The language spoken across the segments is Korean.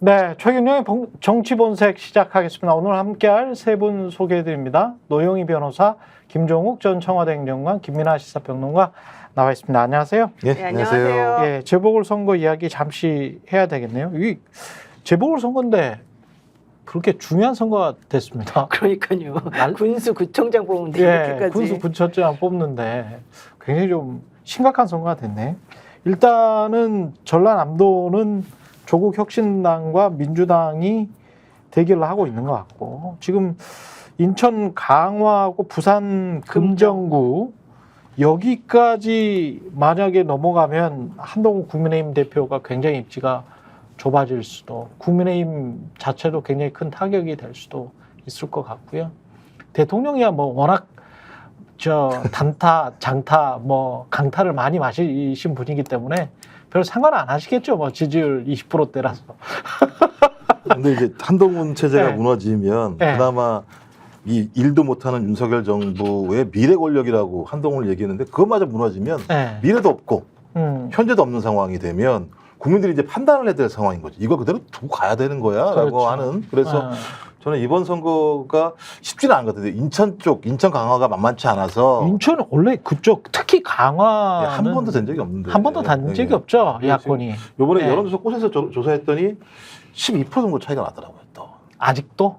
네, 최경영의 정치본색 시작하겠습니다. 오늘 함께할 세 분 소개해드립니다. 노영희 변호사, 김종욱 전 청와대 행정관, 김민아 시사평론가 나와 있습니다. 안녕하세요. 네, 안녕하세요. 예, 재보궐선거 이야기 잠시 해야 되겠네요. 이 재보궐선거인데 그렇게 중요한 선거가 됐습니다. 그러니까요. 군수 구청장 뽑는데 예, 이렇게까지. 군수 구청장 뽑는데 굉장히 좀 심각한 선거가 됐네. 일단은 전라남도는 조국 혁신당과 민주당이 대결을 하고 있는 것 같고, 지금 인천 강화하고 부산 금정구 여기까지 만약에 넘어가면 한동훈 국민의힘 대표가 굉장히 입지가 좁아질 수도, 국민의힘 자체도 굉장히 큰 타격이 될 수도 있을 것 같고요. 대통령이야 뭐 워낙 단타, 장타, 뭐 강타를 많이 마시신 분이기 때문에 별 상관 안 하시겠죠. 뭐 지지율 20%대라서. 근데 이제 한동훈 체제가 네. 무너지면 네. 그나마 이 일도 못하는 윤석열 정부의 미래 권력이라고 한동훈을 얘기했는데 그것마저 무너지면 네. 미래도 없고 현재도 없는 상황이 되면 국민들이 이제 판단을 해야 될 상황인 거지. 이거 그대로 두고 가야 되는 거야라고 그렇죠. 하는. 그래서 저는 이번 선거가 쉽지는 않은 것 같아요. 인천 강화가 만만치 않아서. 인천은 원래 그쪽 특히 강화는 한 번도 된 적이 없는데. 한 번도 단 적이 없죠. 야권이. 이번에 네. 여론조사 꽃에서 조사했더니 12% 정도 차이가 나더라고요. 또. 아직도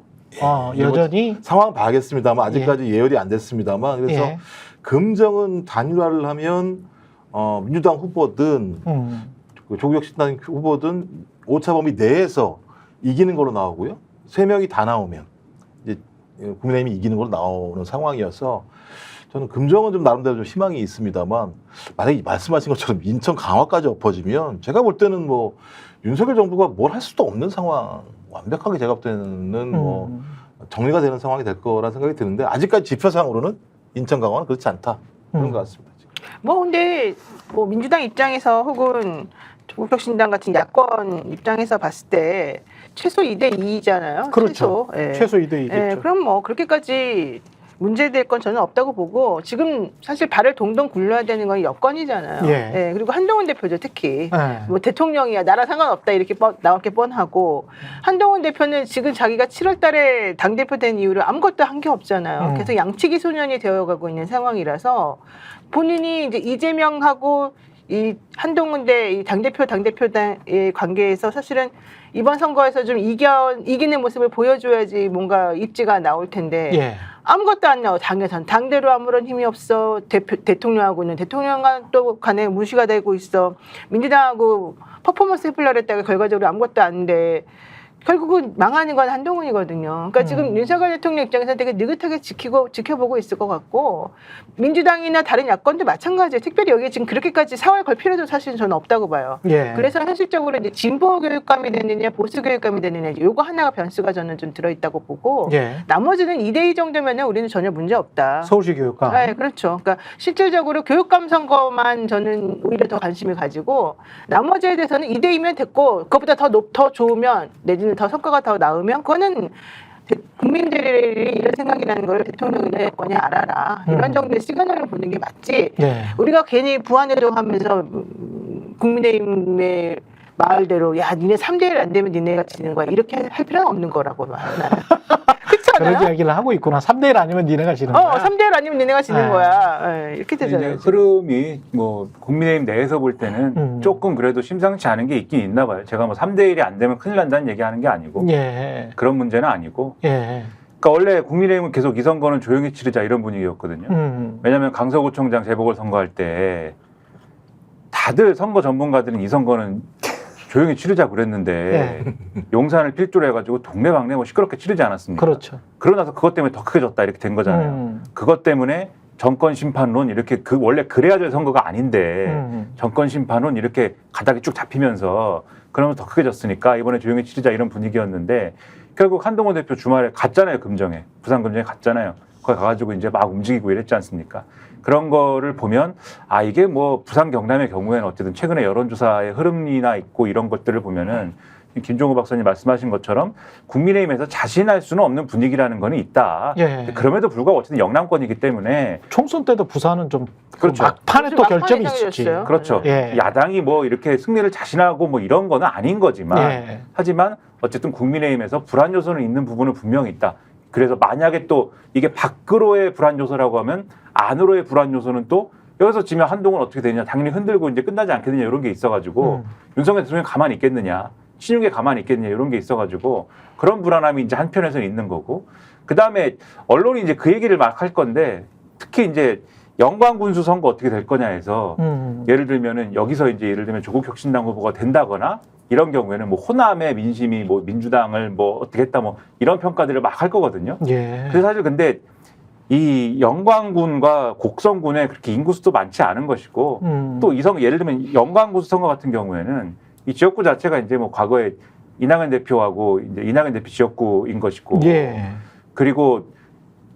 여전히 상황 봐야겠습니다만 아직까지 예열이 안 됐습니다만 그래서 예. 금정은 단일화를 하면 민주당 후보든 조국 혁신당 후보든 오차범위 내에서 이기는 걸로 나오고요. 3명이 다 나오면 이제 국민의힘이 이기는 걸로 나오는 상황이어서 저는 금정은 좀 나름대로 좀 희망이 있습니다만 만약에 말씀하신 것처럼 인천 강화까지 엎어지면 제가 볼 때는 뭐 윤석열 정부가 뭘 할 수도 없는 상황, 완벽하게 제압되는 뭐 정리가 되는 상황이 될 거라는 생각이 드는데 아직까지 지표상으로는 인천 강화는 그렇지 않다 그런 것 같습니다. 지금. 뭐 근데 뭐 민주당 입장에서 혹은 조국 혁신당 같은 야권 입장에서 봤을 때 최소 2대 2잖아요. 그렇죠. 최소 2대 2겠죠. 예, 그럼 뭐 그렇게까지 문제될 건 저는 없다고 보고 지금 사실 발을 동동 굴려야 되는 건 여권이잖아요. 예. 예, 그리고 한동훈 대표죠 특히. 예. 뭐 대통령이야 나라 상관없다 이렇게 나올 게 뻔하고 한동훈 대표는 지금 자기가 7월 달에 당대표 된 이후로 아무것도 한 게 없잖아요. 계속 양치기 소년이 되어가고 있는 상황이라서 본인이 이제 이재명하고 이 한동훈 이 당대표의 관계에서 사실은 이번 선거에서 좀 이기는 모습을 보여줘야지 뭔가 입지가 나올 텐데 예. 아무것도 안 나와. 당대로 아무런 힘이 없어. 대통령하고는 대통령과 또 간에 무시가 되고 있어. 민주당하고 퍼포먼스 해보려고 했다가 결과적으로 아무것도 안 돼. 결국은 망하는 건 한동훈이거든요. 그러니까 지금 윤석열 대통령 입장에서 되게 느긋하게 지켜보고 있을 것 같고 민주당이나 다른 야권도 마찬가지예요. 특별히 여기 지금 그렇게까지 사활 걸 필요도 사실 저는 없다고 봐요. 예. 그래서 현실적으로 이제 진보 교육감이 되느냐 보수 교육감이 되느냐 요거 하나가 변수가 저는 좀 들어있다고 보고 예. 나머지는 2대2 정도면 우리는 전혀 문제 없다. 서울시 교육감. 네, 그렇죠. 그러니까 실질적으로 교육감 선거만 저는 오히려 더 관심을 가지고 나머지에 대해서는 2대2면 됐고 그것보다 더 좋으면 내지는 더 성과가 더 나으면 그거는 국민들이 이런 생각이라는 걸 대통령이나 여권이 알아라. 이런 정도의 시그널을 보는 게 맞지. 예. 우리가 괜히 부안해도 하면서 국민의힘의 말대로 야 니네 3대1 안 되면 니네가 지는 거야. 이렇게 할 필요는 없는 거라고 봐. 그런 그렇잖아요. 이야기를 하고 있구나. 3대1 아니면 니네가 지는 거야. 3대1 아니면 니네가 지는 네. 거야. 이렇게 되잖아요. 이제 흐름이 뭐 국민의힘 내에서 볼 때는 조금 그래도 심상치 않은 게 있긴 있나 봐요. 제가 뭐 3대1이 안 되면 큰일 난다는 얘기하는 게 아니고 예. 그런 문제는 아니고. 예. 그러니까 원래 국민의힘은 계속 이 선거는 조용히 치르자 이런 분위기였거든요. 왜냐하면 강서구청장 재보궐선거할 때 다들 선거 전문가들은 이 선거는 조용히 치르자 그랬는데 용산을 필두로 해가지고 동네방네 뭐 시끄럽게 치르지 않았습니까? 그렇죠. 그러고 나서 그것 때문에 더 크게 졌다 이렇게 된 거잖아요. 그것 때문에 정권 심판론 이렇게 원래 그래야 될 선거가 아닌데 정권 심판론 이렇게 가닥이 쭉 잡히면서 그러면 더 크게 졌으니까 이번에 조용히 치르자 이런 분위기였는데 결국 한동훈 대표 주말에 갔잖아요. 금정에. 부산 금정에 갔잖아요. 거기 가가지고 이제 막 움직이고 이랬지 않습니까? 그런 거를 보면 이게 뭐 부산 경남의 경우에는 어쨌든 최근에 여론조사의 흐름이나 있고 이런 것들을 보면은 김종우 박사님 말씀하신 것처럼 국민의힘에서 자신할 수는 없는 분위기라는 거는 있다. 예. 그럼에도 불구하고 어쨌든 영남권이기 때문에 총선 때도 부산은 좀 그렇죠. 막판에 또 막판에 결점이 상해졌어요. 있었지. 그렇죠. 예. 야당이 뭐 이렇게 승리를 자신하고 뭐 이런 거는 아닌 거지만 예. 하지만 어쨌든 국민의힘에서 불안 요소는 있는 부분은 분명히 있다. 그래서 만약에 또 이게 밖으로의 불안 요소라고 하면 안으로의 불안 요소는 또 여기서 지면 한동훈 어떻게 되냐, 당연히 흔들고 이제 끝나지 않겠느냐 이런 게 있어가지고 윤석열 대통령이 가만히 있겠느냐, 신용에 가만히 있겠느냐 이런 게 있어가지고 그런 불안함이 이제 한편에서는 있는 거고, 그 다음에 언론이 이제 그 얘기를 막 할 건데 특히 이제 영광군수 선거 어떻게 될 거냐 해서 예를 들면은 여기서 이제 예를 들면 조국혁신당 후보가 된다거나 이런 경우에는 뭐 호남의 민심이 뭐 민주당을 뭐 어떻게 했다 뭐 이런 평가들을 막 할 거거든요. 예. 그래서 사실 근데 이 영광군과 곡성군에 그렇게 인구수도 많지 않은 것이고 또 이성 예를 들면 영광군수 선거 같은 경우에는 이 지역구 자체가 이제 뭐 과거에 이낙연 대표하고 이제 이낙연 대표 지역구인 것이고 예. 그리고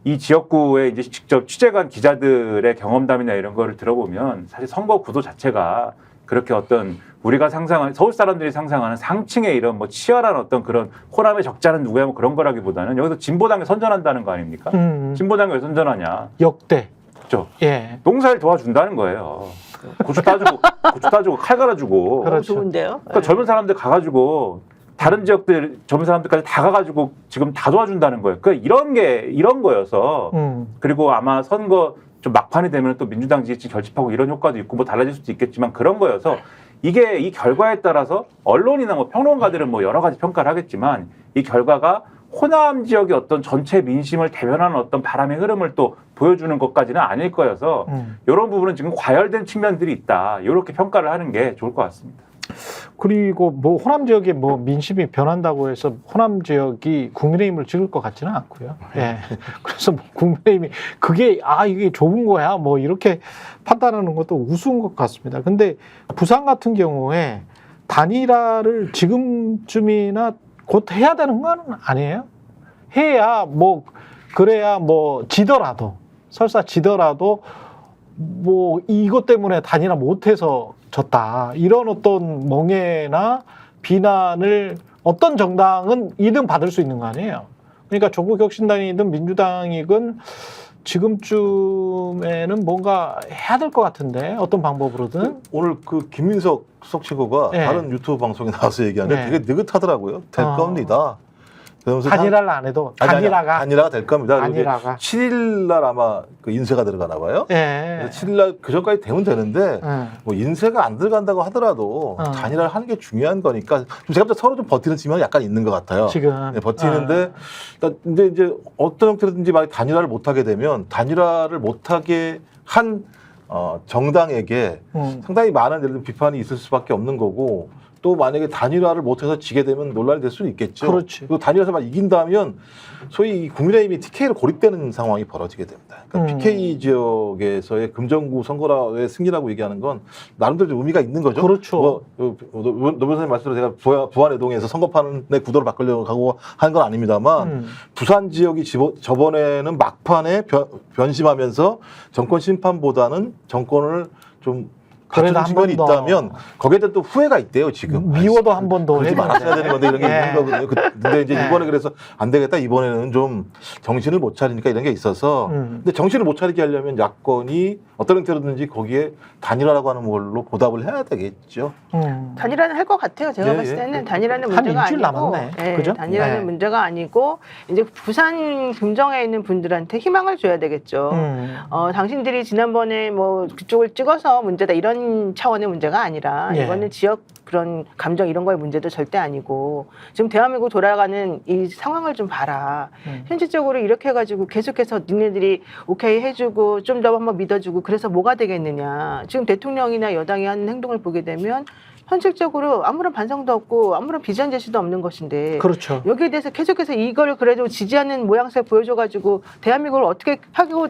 이 지역구에 이제 직접 취재간 기자들의 경험담이나 이런 거를 들어보면 사실 선거 구도 자체가 그렇게 어떤 우리가 상상하는 서울 사람들이 상상하는 상층의 이런 뭐 치열한 어떤 그런 호남의 적자는 누구야 뭐 그런 거라기보다는 여기서 진보당에 선전한다는 거 아닙니까? 진보당이 왜 선전하냐? 역대. 그렇죠. 예. 농사를 도와준다는 거예요. 고추 따주고 칼 갈아주고. 그렇죠. 좋은데요. 그러니까 젊은 사람들 가가지고 다른 지역들 젊은 사람들까지 다 가가지고 지금 다 도와준다는 거예요. 그러니까 이런 거여서 그리고 아마 선거 좀 막판이 되면 또 민주당 지지층 결집하고 이런 효과도 있고 뭐 달라질 수도 있겠지만 그런 거여서 이게 이 결과에 따라서 언론이나 뭐 평론가들은 뭐 여러 가지 평가를 하겠지만 이 결과가 호남 지역의 어떤 전체 민심을 대변하는 어떤 바람의 흐름을 또 보여주는 것까지는 아닐 거여서 이런 부분은 지금 과열된 측면들이 있다. 이렇게 평가를 하는 게 좋을 것 같습니다. 그리고 뭐 호남 지역에 뭐 민심이 변한다고 해서 호남 지역이 국민의힘을 찍을 것 같지는 않고요. 예. 그래서 뭐 국민의힘이 그게 이게 좁은 거야 뭐 이렇게 판단하는 것도 우스운 것 같습니다. 근데 부산 같은 경우에 단일화를 지금쯤이나 곧 해야 되는 건 아니에요? 해야 뭐 그래야 뭐 설사 지더라도 뭐 이것 때문에 단일화 못해서 졌다 이런 어떤 멍해나 비난을 어떤 정당은 이든 받을 수 있는 거 아니에요. 그러니까 조국혁신당이든 민주당이든 지금쯤에는 뭔가 해야 될 것 같은데 어떤 방법으로든. 오늘 그 김민석 수석 최고가 네. 다른 유튜브 방송에 나와서 얘기하는데 네. 되게 느긋하더라고요. 될 겁니다. 그러면서 단일화를 안 해도 단일화가 될 겁니다. 단일화가. 7일 날 아마 그 인쇄가 들어가나 봐요. 예. 7일 날 그 전까지 되면 되는데 예. 뭐 인쇄가 안 들어간다고 하더라도 단일화를 하는 게 중요한 거니까 좀 제가 서로 좀 버티는 측면이 약간 있는 것 같아요. 지금 네, 버티는데 근데 이제 어떤 형태로든지 만약 단일화를 못하게 되면 단일화를 못하게 한 정당에게 상당히 많은 예를 들면 비판이 있을 수밖에 없는 거고 또 만약에 단일화를 못해서 지게 되면 논란이 될 수는 있겠죠. 그렇지. 그리고 단일화에서 이긴다면 소위 국민의힘이 TK로 고립되는 상황이 벌어지게 됩니다. 그러니까 PK 지역에서의 금정구 선거의 승리라고 얘기하는 건 나름대로 좀 의미가 있는 거죠. 그렇죠. 노 변호사님 말씀대로 제가 부안해동에서 선거판의 구도를 바꾸려고 하고 하는 건 아닙니다만 부산 지역이 저번에는 막판에 변심하면서 정권 심판보다는 정권을 좀 그래도 갖춘 한 측면이 번 더. 있다면 거기에 대한 또 후회가 있대요 지금. 미워도 한 번 더 그러지 말았어야 되는 건데 이런 게 예. 있는 거거든요. 근데 이제 예. 이번에 그래서 안 되겠다. 이번에는 좀 정신을 못 차리니까 이런 게 있어서. 근데 정신을 못 차리게 하려면 야권이 어떤 형태로든지 거기에 단일화라고 하는 걸로 보답을 해야 되겠죠. 단일화는 할 것 같아요. 제가 예, 봤을 때는 예. 단일화는 한 문제가 일주일 아니고, 남았네. 예, 그죠? 단일화는 네. 문제가 아니고 이제 부산 금정에 있는 분들한테 희망을 줘야 되겠죠. 당신들이 지난번에 뭐 그쪽을 찍어서 문제다 이런 차원의 문제가 아니라 예. 이거는 지역 그런 감정 이런 거의 문제도 절대 아니고 지금 대한민국 돌아가는 이 상황을 좀 봐라. 현실적으로 이렇게 해가지고 계속해서 니네들이 오케이 해주고 좀 더 한번 믿어주고 그래서 뭐가 되겠느냐. 지금 대통령이나 여당이 하는 행동을 보게 되면 현실적으로 아무런 반성도 없고 아무런 비전 제시도 없는 것인데 그렇죠. 여기에 대해서 계속해서 이걸 그래도 지지하는 모양새 보여줘가지고 대한민국을 어떻게 하고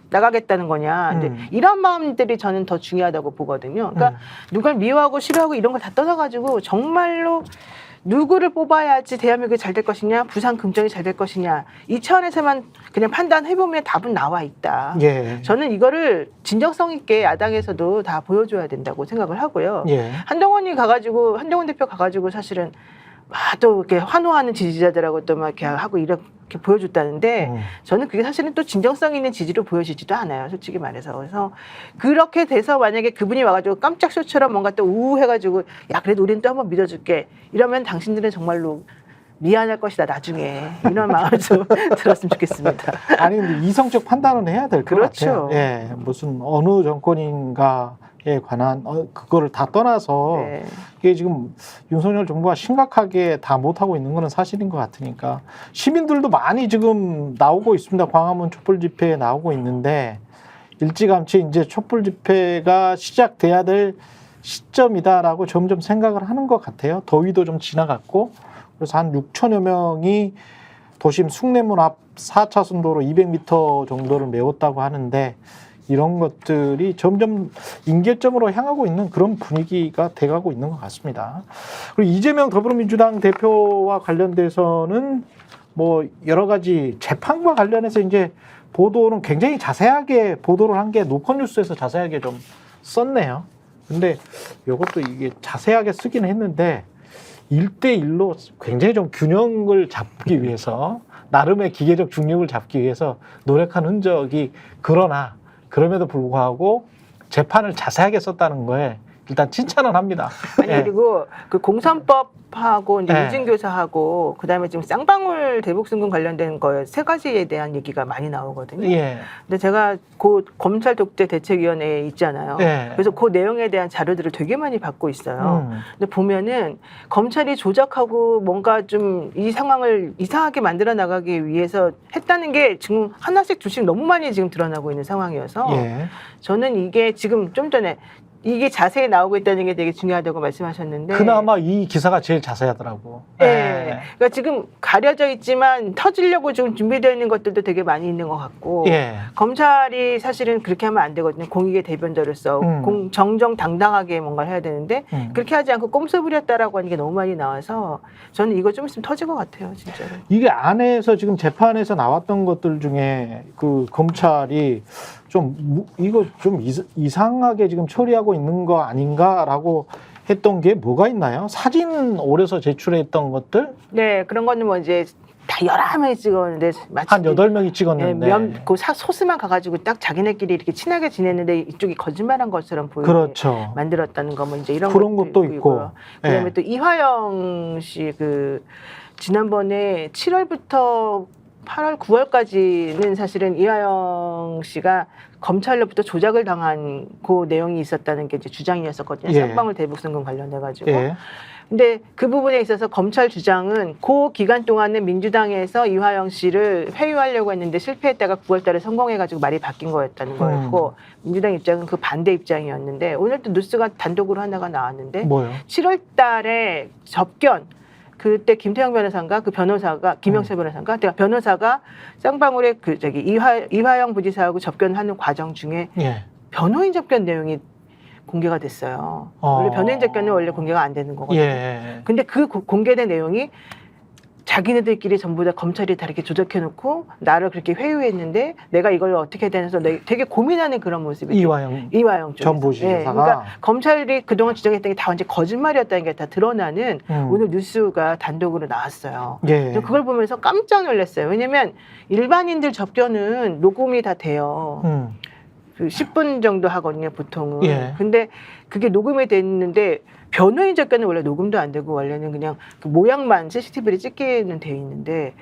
나가겠다는 거냐. 근데 이런 마음들이 저는 더 중요하다고 보거든요. 그러니까 누굴 미워하고 싫어하고 이런 걸 다 떠나가지고 정말로 누구를 뽑아야지 대한민국이 잘 될 것이냐, 부산 금정이 잘 될 것이냐 이 차원에서만 그냥 판단해보면 답은 나와 있다. 예. 저는 이거를 진정성 있게 야당에서도 다 보여줘야 된다고 생각을 하고요. 예. 한동훈 대표 가가지고 사실은 또 이렇게 환호하는 지지자들하고 또 막 이렇게 하고 이렇게 보여줬다는데 저는 그게 사실은 또 진정성 있는 지지로 보여지지도 않아요, 솔직히 말해서. 그래서 그렇게 돼서 만약에 그분이 와가지고 깜짝 쇼처럼 뭔가 또 우해가지고 야 그래도 우리는 또 한번 믿어줄게 이러면 당신들은 정말로 미안할 것이다 나중에 이런 마음을 좀 들었으면 좋겠습니다. 아니 근데 이성적 판단은 해야 될 것 그렇죠. 같아요. 예, 무슨 어느 정권인가에 관한 그거를 다 떠나서 네. 이게 지금 윤석열 정부가 심각하게 다 못하고 있는 거는 사실인 것 같으니까 시민들도 많이 지금 나오고 있습니다. 광화문 촛불 집회에 나오고 있는데 일찌감치 이제 촛불 집회가 시작돼야 될 시점이다라고 점점 생각을 하는 것 같아요. 더위도 좀 지나갔고 그래서 한 6천여 명이 도심 숭례문 앞 4차선 도로 200m 정도를 메웠다고 하는데 이런 것들이 점점 임계점으로 향하고 있는 그런 분위기가 돼가고 있는 것 같습니다. 그리고 이재명 더불어민주당 대표와 관련돼서는 뭐 여러 가지 재판과 관련해서 이제 보도는 굉장히 자세하게 보도를 한 게 노컷뉴스에서 자세하게 좀 썼네요. 근데 이것도 이게 자세하게 쓰긴 했는데 1대1로 굉장히 좀 균형을 잡기 위해서 나름의 기계적 중립을 잡기 위해서 노력한 흔적이 그러나 그럼에도 불구하고 재판을 자세하게 썼다는 거에 일단 칭찬은 합니다. 아니 그리고 그 공선법하고 이제 예. 유증교사하고 그다음에 지금 쌍방울 대북송금 관련된 거에 세 가지에 대한 얘기가 많이 나오거든요. 예. 근데 제가 그 검찰 독재 대책위원회에 있잖아요. 예. 그래서 그 내용에 대한 자료들을 되게 많이 받고 있어요. 근데 보면은 검찰이 조작하고 뭔가 좀 이 상황을 이상하게 만들어 나가기 위해서 했다는 게 지금 하나씩 둘씩 너무 많이 지금 드러나고 있는 상황이어서 예. 저는 이게 지금 좀 전에 이게 자세히 나오고 있다는 게 되게 중요하다고 말씀하셨는데 그나마 이 기사가 제일 자세하더라고. 네. 그러니까 지금 가려져 있지만 터지려고 지금 준비되어 있는 것들도 되게 많이 있는 것 같고 예. 검찰이 사실은 그렇게 하면 안 되거든요. 공익의 대변자로서 정정당당하게 뭔가를 해야 되는데 그렇게 하지 않고 꼼수 부렸다라고 하는 게 너무 많이 나와서 저는 이거 좀 있으면 터질 것 같아요, 진짜로. 이게 안에서 지금 재판에서 나왔던 것들 중에 그 검찰이 좀 이거 좀 이상하게 지금 처리하고 있는 거 아닌가라고 했던 게 뭐가 있나요? 사진 올려서 제출했던 것들 네, 그런 거는 뭐 이제 다 여러 명이 찍었는데 마치 한 8명이 찍었는데 그 소스만 가가지고 딱 자기네끼리 이렇게 친하게 지냈는데 이쪽이 거짓말한 것처럼 보이게 그렇죠. 만들었다는 거 뭐 이제 이런 그런 것도 있고. 있고요. 그다음에 예. 또 이화영 씨 그 지난번에 7월부터 8월, 9월까지는 사실은 이화영 씨가 검찰로부터 조작을 당한 그 내용이 있었다는 게 이제 주장이었었거든요. 예. 쌍방울 대북송금 관련돼가지고. 예. 근데 그 부분에 있어서 검찰 주장은 그 기간 동안에 민주당에서 이화영 씨를 회유하려고 했는데 실패했다가 9월달에 성공해가지고 말이 바뀐 거였다는 거였고 민주당 입장은 그 반대 입장이었는데 오늘 또 뉴스가 단독으로 하나가 나왔는데 뭐요? 7월달에 접견 그때 김태형 변호사인가 그 변호사가 김영철 변호사인가 내가 변호사가 쌍방울의 그 저기 이화영 부지사하고 접견하는 과정 중에 예. 변호인 접견 내용이 공개가 됐어요. 원래 변호인 접견은 원래 공개가 안 되는 거거든요. 예. 근데 그 공개된 내용이 자기네들끼리 전부 다 검찰이 다 이렇게 조작해놓고 나를 그렇게 회유했는데 내가 이걸 어떻게 해야 되는서 되게 고민하는 그런 모습이 이화영 쪽에서. 전 부지사가. 네, 그러니까 검찰이 그동안 주장했던 게 다 완전 거짓말이었다는 게 다 드러나는 오늘 뉴스가 단독으로 나왔어요. 예. 그래서 그걸 보면서 깜짝 놀랐어요. 왜냐면 일반인들 접견은 녹음이 다 돼요. 그 10분 정도 하거든요, 보통은. 예. 근데 그게 녹음이 됐는데 변호인 접견은 원래 녹음도 안 되고 원래는 그냥 그 모양만 CCTV를 찍기는 돼 있는데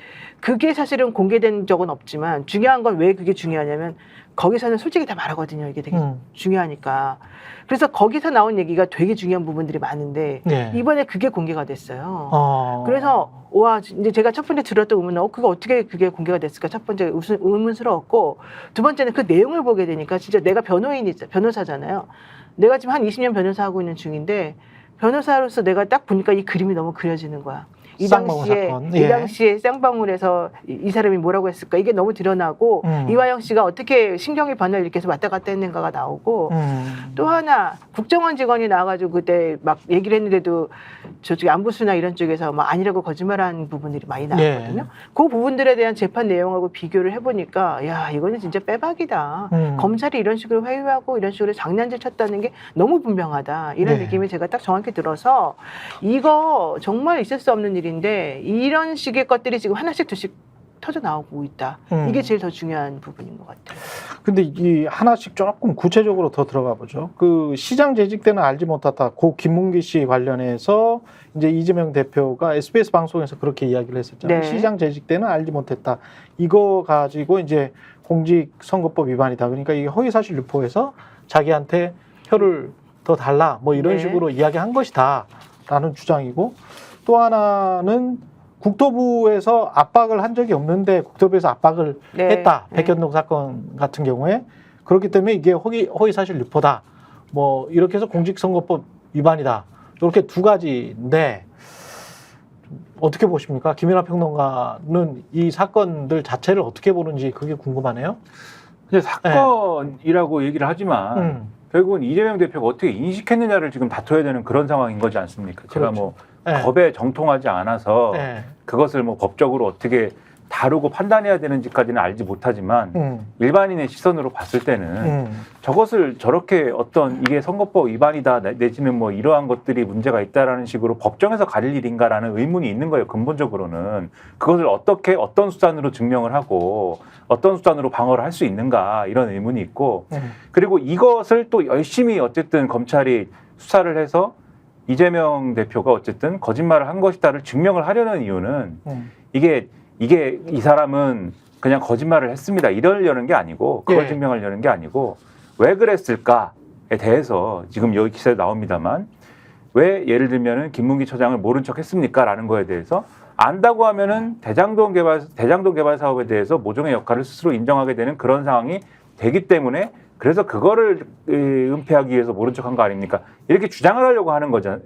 그게 사실은 공개된 적은 없지만 중요한 건 왜 그게 중요하냐면 거기서는 솔직히 다 말하거든요. 이게 되게 중요하니까. 그래서 거기서 나온 얘기가 되게 중요한 부분들이 많은데 예. 이번에 그게 공개가 됐어요. 그래서 와 이제 제가 첫 번째 들었던 의문은 그거 어떻게 그게 공개가 됐을까 첫 번째 의문스러웠고 두 번째는 그 내용을 보게 되니까 진짜 내가 변호사잖아요. 내가 지금 한 20년 변호사하고 있는 중인데 변호사로서 내가 딱 보니까 이 그림이 너무 그려지는 거야. 이 당시에 쌍방울에서 이 사람이 뭐라고 했을까 이게 너무 드러나고 이화영 씨가 어떻게 신경의 변화를 이렇게 해서 왔다 갔다 했는가가 나오고 또 하나 국정원 직원이 나와가지고 그때 막 얘기를 했는데도 저쪽에 안보수나 이런 쪽에서 막 아니라고 거짓말한 부분들이 많이 나왔거든요. 그 부분들에 대한 재판 내용하고 비교를 해보니까 야 이거는 진짜 빼박이다. 검찰이 이런 식으로 회유하고 이런 식으로 장난질 쳤다는 게 너무 분명하다. 이런 느낌이 제가 딱 정확히 들어서 이거 정말 있을 수 없는 일인데 이런 식의 것들이 지금 하나씩 둘씩 터져 나오고 있다. 이게 제일 더 중요한 부분인 것 같아요. 근데 이 하나씩 조금 구체적으로 더 들어가 보죠. 그 시장 재직 때는 알지 못했다. 고 김문기 씨 관련해서 이제 이재명 대표가 SBS 방송에서 그렇게 이야기를 했었잖아요. 네. 시장 재직 때는 알지 못했다. 이거 가지고 이제 공직선거법 위반이다. 그러니까 이게 허위사실 유포해서 자기한테 표를 더 달라. 뭐 이런 네. 식으로 이야기한 것이다라는 주장이고, 또 하나는 국토부에서 압박을 한 적이 없는데 국토부에서 압박을 네. 했다. 네. 백현동 사건 같은 경우에. 그렇기 때문에 이게 허위사실 유포다. 뭐 이렇게 해서 공직선거법 위반이다. 이렇게 두 가지인데 어떻게 보십니까? 김연아 평론가는 이 사건들 자체를 어떻게 보는지 그게 궁금하네요. 근데 사건이라고 얘기를 하지만 결국은 이재명 대표가 어떻게 인식했느냐를 지금 다퉈야 되는 그런 상황인 거지 않습니까? 제가 그렇죠. 뭐 네. 법에 정통하지 않아서 네. 그것을 뭐 법적으로 어떻게 다루고 판단해야 되는지까지는 알지 못하지만 일반인의 시선으로 봤을 때는 저것을 저렇게 어떤 이게 선거법 위반이다 내지는 뭐 이러한 것들이 문제가 있다라는 식으로 법정에서 가릴 일인가라는 의문이 있는 거예요. 근본적으로는 그것을 어떻게 어떤 수단으로 증명을 하고 어떤 수단으로 방어를 할 수 있는가 이런 의문이 있고 그리고 이것을 또 열심히 어쨌든 검찰이 수사를 해서 이재명 대표가 어쨌든 거짓말을 한 것이다를 증명을 하려는 이유는 이게 이 사람은 그냥 거짓말을 했습니다. 이러려는 게 아니고 그걸 예. 증명하려는 게 아니고 왜 그랬을까에 대해서 지금 여기 기사에 나옵니다만 왜 예를 들면은 김문기 처장을 모른 척 했습니까라는 거에 대해서 안다고 하면은 대장동 개발 사업에 대해서 모종의 역할을 스스로 인정하게 되는 그런 상황이 되기 때문에 그래서 그거를 은폐하기 위해서 모른 척한 거 아닙니까? 이렇게 주장을 하려고 하는 거잖아요.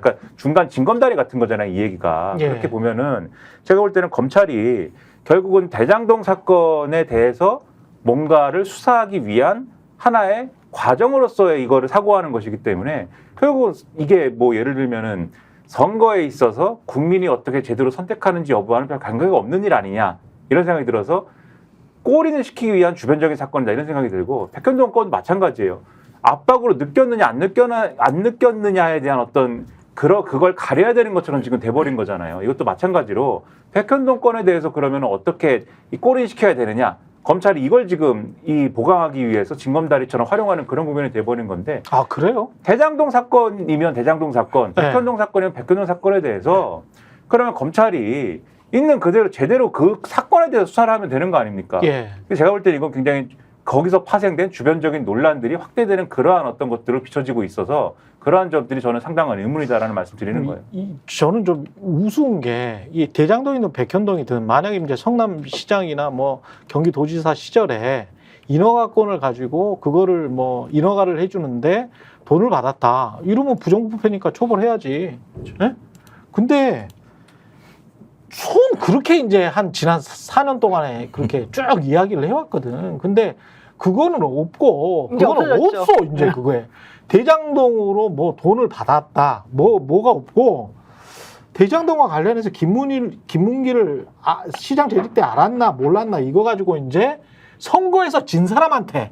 그러니까 중간 징검다리 같은 거잖아요. 이 얘기가. 예. 그렇게 보면은 제가 볼 때는 검찰이 결국은 대장동 사건에 대해서 뭔가를 수사하기 위한 하나의 과정으로서의 이거를 사고하는 것이기 때문에 결국 이게 뭐 예를 들면은 선거에 있어서 국민이 어떻게 제대로 선택하는지 여부와는 별 관계가 없는 일 아니냐 이런 생각이 들어서 꼬리를 시키기 위한 주변적인 사건이다 이런 생각이 들고 백현동 건 마찬가지예요. 압박으로 느꼈느냐 안 느꼈느냐에 대한 어떤 그걸 가려야 되는 것처럼 지금 돼버린 거잖아요. 이것도 마찬가지로 백현동 건에 대해서 그러면 어떻게 이 꼬리를 시켜야 되느냐. 검찰이 이걸 지금 보강하기 위해서 징검다리처럼 활용하는 그런 부분이 돼버린 건데. 아 그래요? 대장동 사건이면 대장동 사건, 네. 백현동 사건이면 백현동 사건에 대해서 그러면 검찰이 있는 그대로 제대로 그 사건에 대해서 수사를 하면 되는 거 아닙니까? 예. 제가 볼 때 이건 굉장히 거기서 파생된 주변적인 논란들이 확대되는 그러한 어떤 것들을 비춰지고 있어서 그러한 점들이 저는 상당한 의문이다라는 말씀 드리는 거예요. 저는 좀 우스운 게 이 대장동이든 백현동이든 만약에 이제 성남시장이나 뭐 경기도지사 시절에 인허가권을 가지고 그거를 뭐 인허가를 해주는데 돈을 받았다. 이러면 부정부패니까 처벌해야지. 예? 근데 그렇게 이제 지난 4년 동안에 그렇게 쭉 이야기를 해왔거든. 근데 그거는 없고, 이제 그거는 없어졌죠. 없어, 이제 그거에. 대장동으로 뭐 돈을 받았다, 뭐가 없고, 대장동과 관련해서 김문기를 시장 재직 때 알았나, 몰랐나, 이거 가지고 이제 선거에서 진 사람한테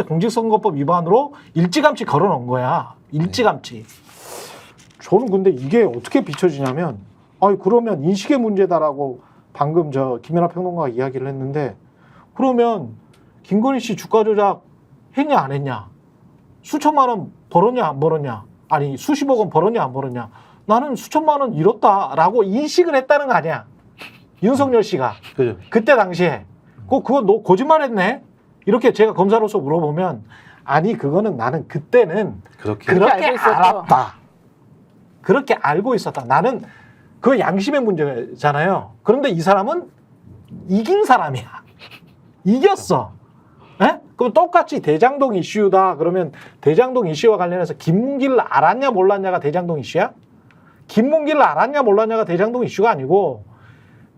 공직선거법 위반으로 일찌감치 걸어 놓은 거야. 일찌감치. 저는 근데 이게 어떻게 비춰지냐면, 그러면 인식의 문제다라고 방금 김연아 평론가가 이야기를 했는데, 그러면 김건희 씨 주가 조작 했냐 안 했냐? 수천만 원 벌었냐 안 벌었냐? 아니 수십억 원 벌었냐 안 벌었냐? 나는 수천만 원 잃었다라고 인식을 했다는 거 아니야? 윤석열 씨가 그죠. 그때 당시에 그거 너 거짓말했네? 이렇게 제가 검사로서 물어보면 아니 그거는 나는 그때는 그렇게 알고 그렇게 있었죠. 알았다. 그렇게 알고 있었다. 나는 그 양심의 문제잖아요. 그런데 이 사람은 이긴 사람이야. 이겼어. 예? 그럼 똑같이 대장동 이슈다. 그러면 대장동 이슈와 관련해서 김문기를 알았냐 몰랐냐가 대장동 이슈야? 김문기를 알았냐 몰랐냐가 대장동 이슈가 아니고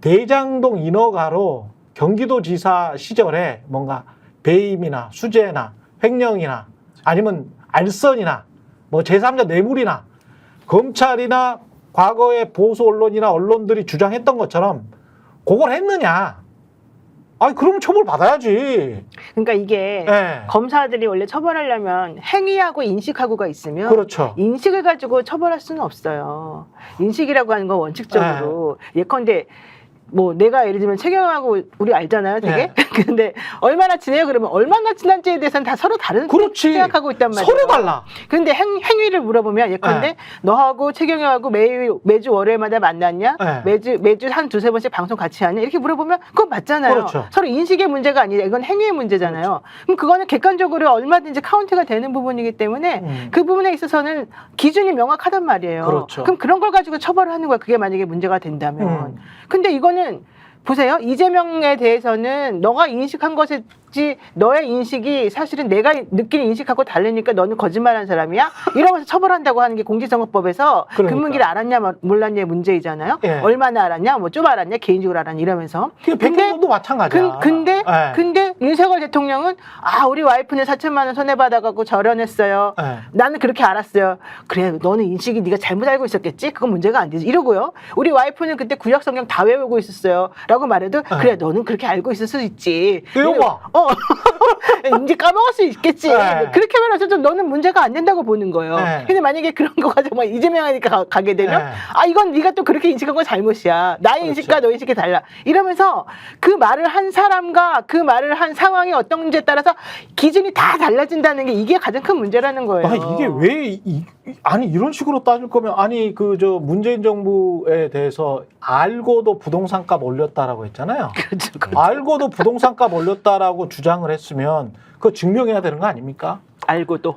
대장동 인허가로 경기도지사 시절에 뭔가 배임이나 수재나 횡령이나 아니면 알선이나 뭐 제3자 뇌물이나 검찰이나 과거의 보수 언론이나 언론들이 주장했던 것처럼 그걸 했느냐? 아니 그러면 처벌 받아야지. 그러니까 이게 예. 검사들이 원래 처벌하려면 행위하고 인식하고가 있으면 그렇죠. 인식을 가지고 처벌할 수는 없어요. 인식이라고 하는 건 원칙적으로 예컨대 뭐 내가 예를 들면 최경영하고 우리 알잖아요, 되게. 네. 근데 얼마나 친해요? 그러면 얼마나 친한지에 대해서는 다 서로 다른 그렇지. 생각하고 있단 말이에요. 서로 달라. 근데 행위를 물어보면 예컨대 네. 너하고 최경영하고 매주 월요일마다 만났냐? 네. 매주 한 두세 번씩 방송 같이 하냐? 이렇게 물어보면 그건 맞잖아요. 그렇죠. 서로 인식의 문제가 아니라 이건 행위의 문제잖아요. 그렇죠. 그럼 그거는 객관적으로 얼마든지 카운트가 되는 부분이기 때문에 그 부분에 있어서는 기준이 명확하단 말이에요. 그렇죠. 그럼 그런 걸 가지고 처벌을 하는 거야. 그게 만약에 문제가 된다면. 근데 이거는 보세요. 이재명에 대해서는 너가 인식한 것이지 너의 인식이 사실은 내가 느끼는 인식하고 다르니까 너는 거짓말한 사람이야? 이러면서 처벌한다고 하는 게 공직선거법에서 그러니까. 금문기를 알았냐 몰랐냐의 문제이잖아요. 예. 얼마나 알았냐? 뭐 좀 알았냐? 개인적으로 알았냐? 이러면서. 백현동도 마찬가지야. 근데 예. 윤석열 대통령은 우리 와이프는 4천만 원 손해받아갖고 절연했어요. 예. 나는 그렇게 알았어요. 그래, 너는 인식이 네가 잘못 알고 있었겠지? 그건 문제가 안 되지. 이러고요. 우리 와이프는 그때 구약 성경 다 외우고 있었어요. 라고 말해도 그래, 너는 그렇게 알고 있을 수 있지. 여봐. 이제 까먹을 수 있겠지. 네. 그렇게 말해서 너는 문제가 안 된다고 보는 거예요. 네. 근데 만약에 그런 거가 정말 이재명하니까 가게 되면 네. 이건 네가 또 그렇게 인식한 건 잘못이야. 나의 그렇죠. 인식과 너의 인식이 달라. 이러면서 그 말을 한 사람과 그 말을 한 상황이 어떤지에 따라서 기준이 다 달라진다는 게 이게 가장 큰 문제라는 거예요. 이게 왜 아니 이런 식으로 따질 거면 아니 그 저 문재인 정부에 대해서 알고도 부동산 값 올렸다라고 했잖아요. 그렇죠. 알고도 부동산 값 올렸다라고 주장을 했으면 그거 증명해야 되는 거 아닙니까? 알고도.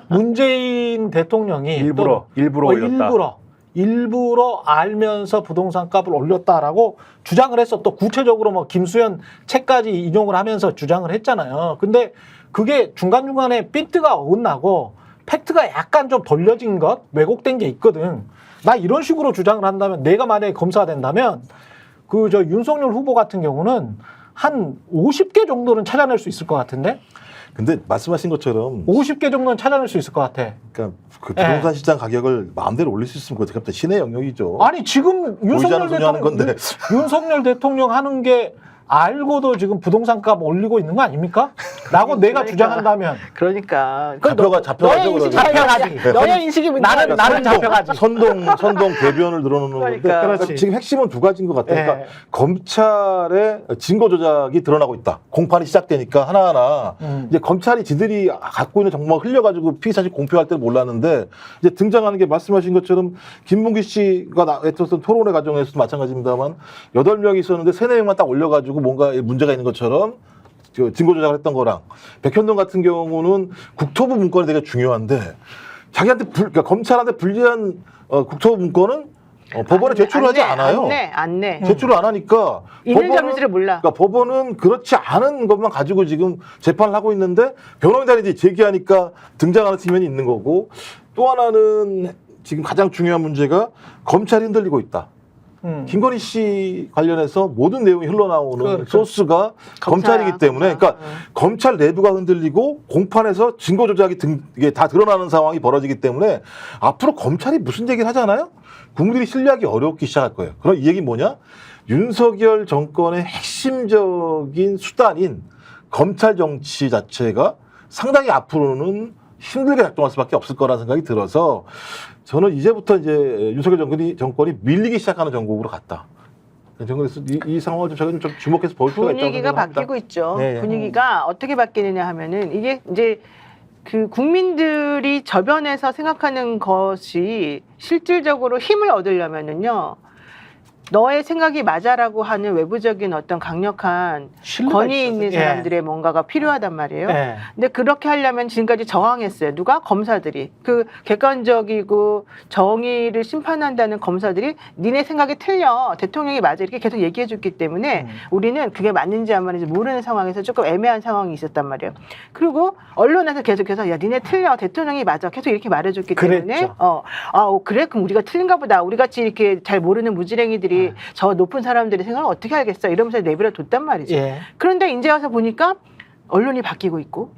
문재인 대통령이 일부러 올렸다. 일부러 알면서 부동산 값을 올렸다라고 주장을 했어. 또 구체적으로 뭐 김수현 책까지 인용을 하면서 주장을 했잖아요. 근데 그게 중간중간에 핀트가 어긋나고 팩트가 약간 좀 돌려진 것, 왜곡된 게 있거든. 나 이런 식으로 주장을 한다면 내가 만약에 검사가 된다면 그 저 윤석열 후보 같은 경우는 한 50개 정도는 찾아낼 수 있을 것 같은데? 근데 말씀하신 것처럼 50개 정도는 찾아낼 수 있을 것 같아. 그러니까 그 부동산 시장 가격을 마음대로 올릴 수 있으면 그것도 신의 영역이죠. 아니 지금 보이지 않는 소리 하는 건데. 윤석열 대통령 하는 게 알고도 지금 부동산 값 올리고 있는 거 아닙니까? 라고 내가 주장한다면 그러니까. 잡혀가죠. 너의 인식이 잡혀가지. 너의 인식이 문제야. 나는 잡혀가지. 선동 대변을 늘어놓는 건데 그러니까. 그렇지. 지금 핵심은 두 가지인 것 같아요. 그러니까 검찰의 증거 조작이 드러나고 있다. 공판이 시작되니까 하나하나 이제 검찰이 지들이 갖고 있는 정보가 흘려가지고 피의사실 공표할 때는 몰랐는데 이제 등장하는 게 말씀하신 것처럼 김문기 씨가 했었던 토론회 과정에서도 마찬가지입니다만 8명이 있었는데 3-4명만 딱 올려가지고 뭔가 문제가 있는 것처럼 증거 조작을 했던 거랑 백현동 같은 경우는 국토부 문건이 되게 중요한데 자기한테 그러니까 검찰한테 불리한 국토부 문건은 법원에 제출을 하지 않아요. 안 내. 제출을 안 하니까 있는 점수를 몰라. 그러니까 법원은 그렇지 않은 것만 가지고 지금 재판을 하고 있는데 변호인단이 이제 제기하니까 등장하는 측면이 있는 거고 또 하나는 지금 가장 중요한 문제가 검찰이 흔들리고 있다. 김건희 씨 관련해서 모든 내용이 흘러나오는 소스가 검찰이기 때문에 그러니까 검찰 내부가 흔들리고 공판에서 증거 조작이 이게 다 드러나는 상황이 벌어지기 때문에 앞으로 검찰이 무슨 얘기를 하잖아요? 국민들이 신뢰하기 어렵기 시작할 거예요. 그럼 이 얘기는 뭐냐? 윤석열 정권의 핵심적인 수단인 검찰 정치 자체가 상당히 앞으로는 힘들게 작동할 수밖에 없을 거라는 생각이 들어서 저는 이제부터 이제 윤석열 정권이 밀리기 시작하는 정국으로 갔다. 그래서 이 상황을 좀 주목해서 볼 필요가 있다고 분위기가 생각합니다. 바뀌고 있죠. 네. 분위기가 어떻게 바뀌느냐 하면은 이게 이제 그 국민들이 저변에서 생각하는 것이 실질적으로 힘을 얻으려면은요. 너의 생각이 맞아라고 하는 외부적인 어떤 강력한 권위 있는 사람들의 뭔가가 필요하단 말이에요. 근데 그렇게 하려면 지금까지 저항했어요. 누가? 검사들이. 그 객관적이고 정의를 심판한다는 검사들이 니네 생각이 틀려. 대통령이 맞아. 이렇게 계속 얘기해 줬기 때문에 우리는 그게 맞는지 안 맞는지 모르는 상황에서 조금 애매한 상황이 있었단 말이에요. 그리고 언론에서 계속해서 야 니네 틀려. 대통령이 맞아. 계속 이렇게 말해줬기 때문에 그래? 그럼 우리가 틀린가 보다. 우리같이 이렇게 잘 모르는 무지랭이들이 저 높은 사람들의 생각을 어떻게 알겠어 이러면서 내버려 뒀단 말이죠. 그런데 이제 와서 보니까 언론이 바뀌고 있고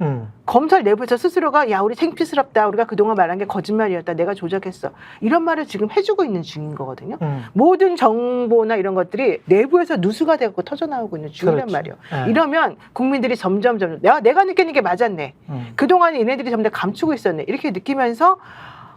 검찰 내부에서 스스로가 야 우리 창피스럽다 우리가 그동안 말한 게 거짓말이었다 내가 조작했어 이런 말을 지금 해주고 있는 중인 거거든요. 모든 정보나 이런 것들이 내부에서 누수가 되고 터져나오고 있는 중이란 그렇죠. 말이에요. 네. 이러면 국민들이 점점 내가 느끼는 게 맞았네. 그동안 얘네들이 점점 감추고 있었네. 이렇게 느끼면서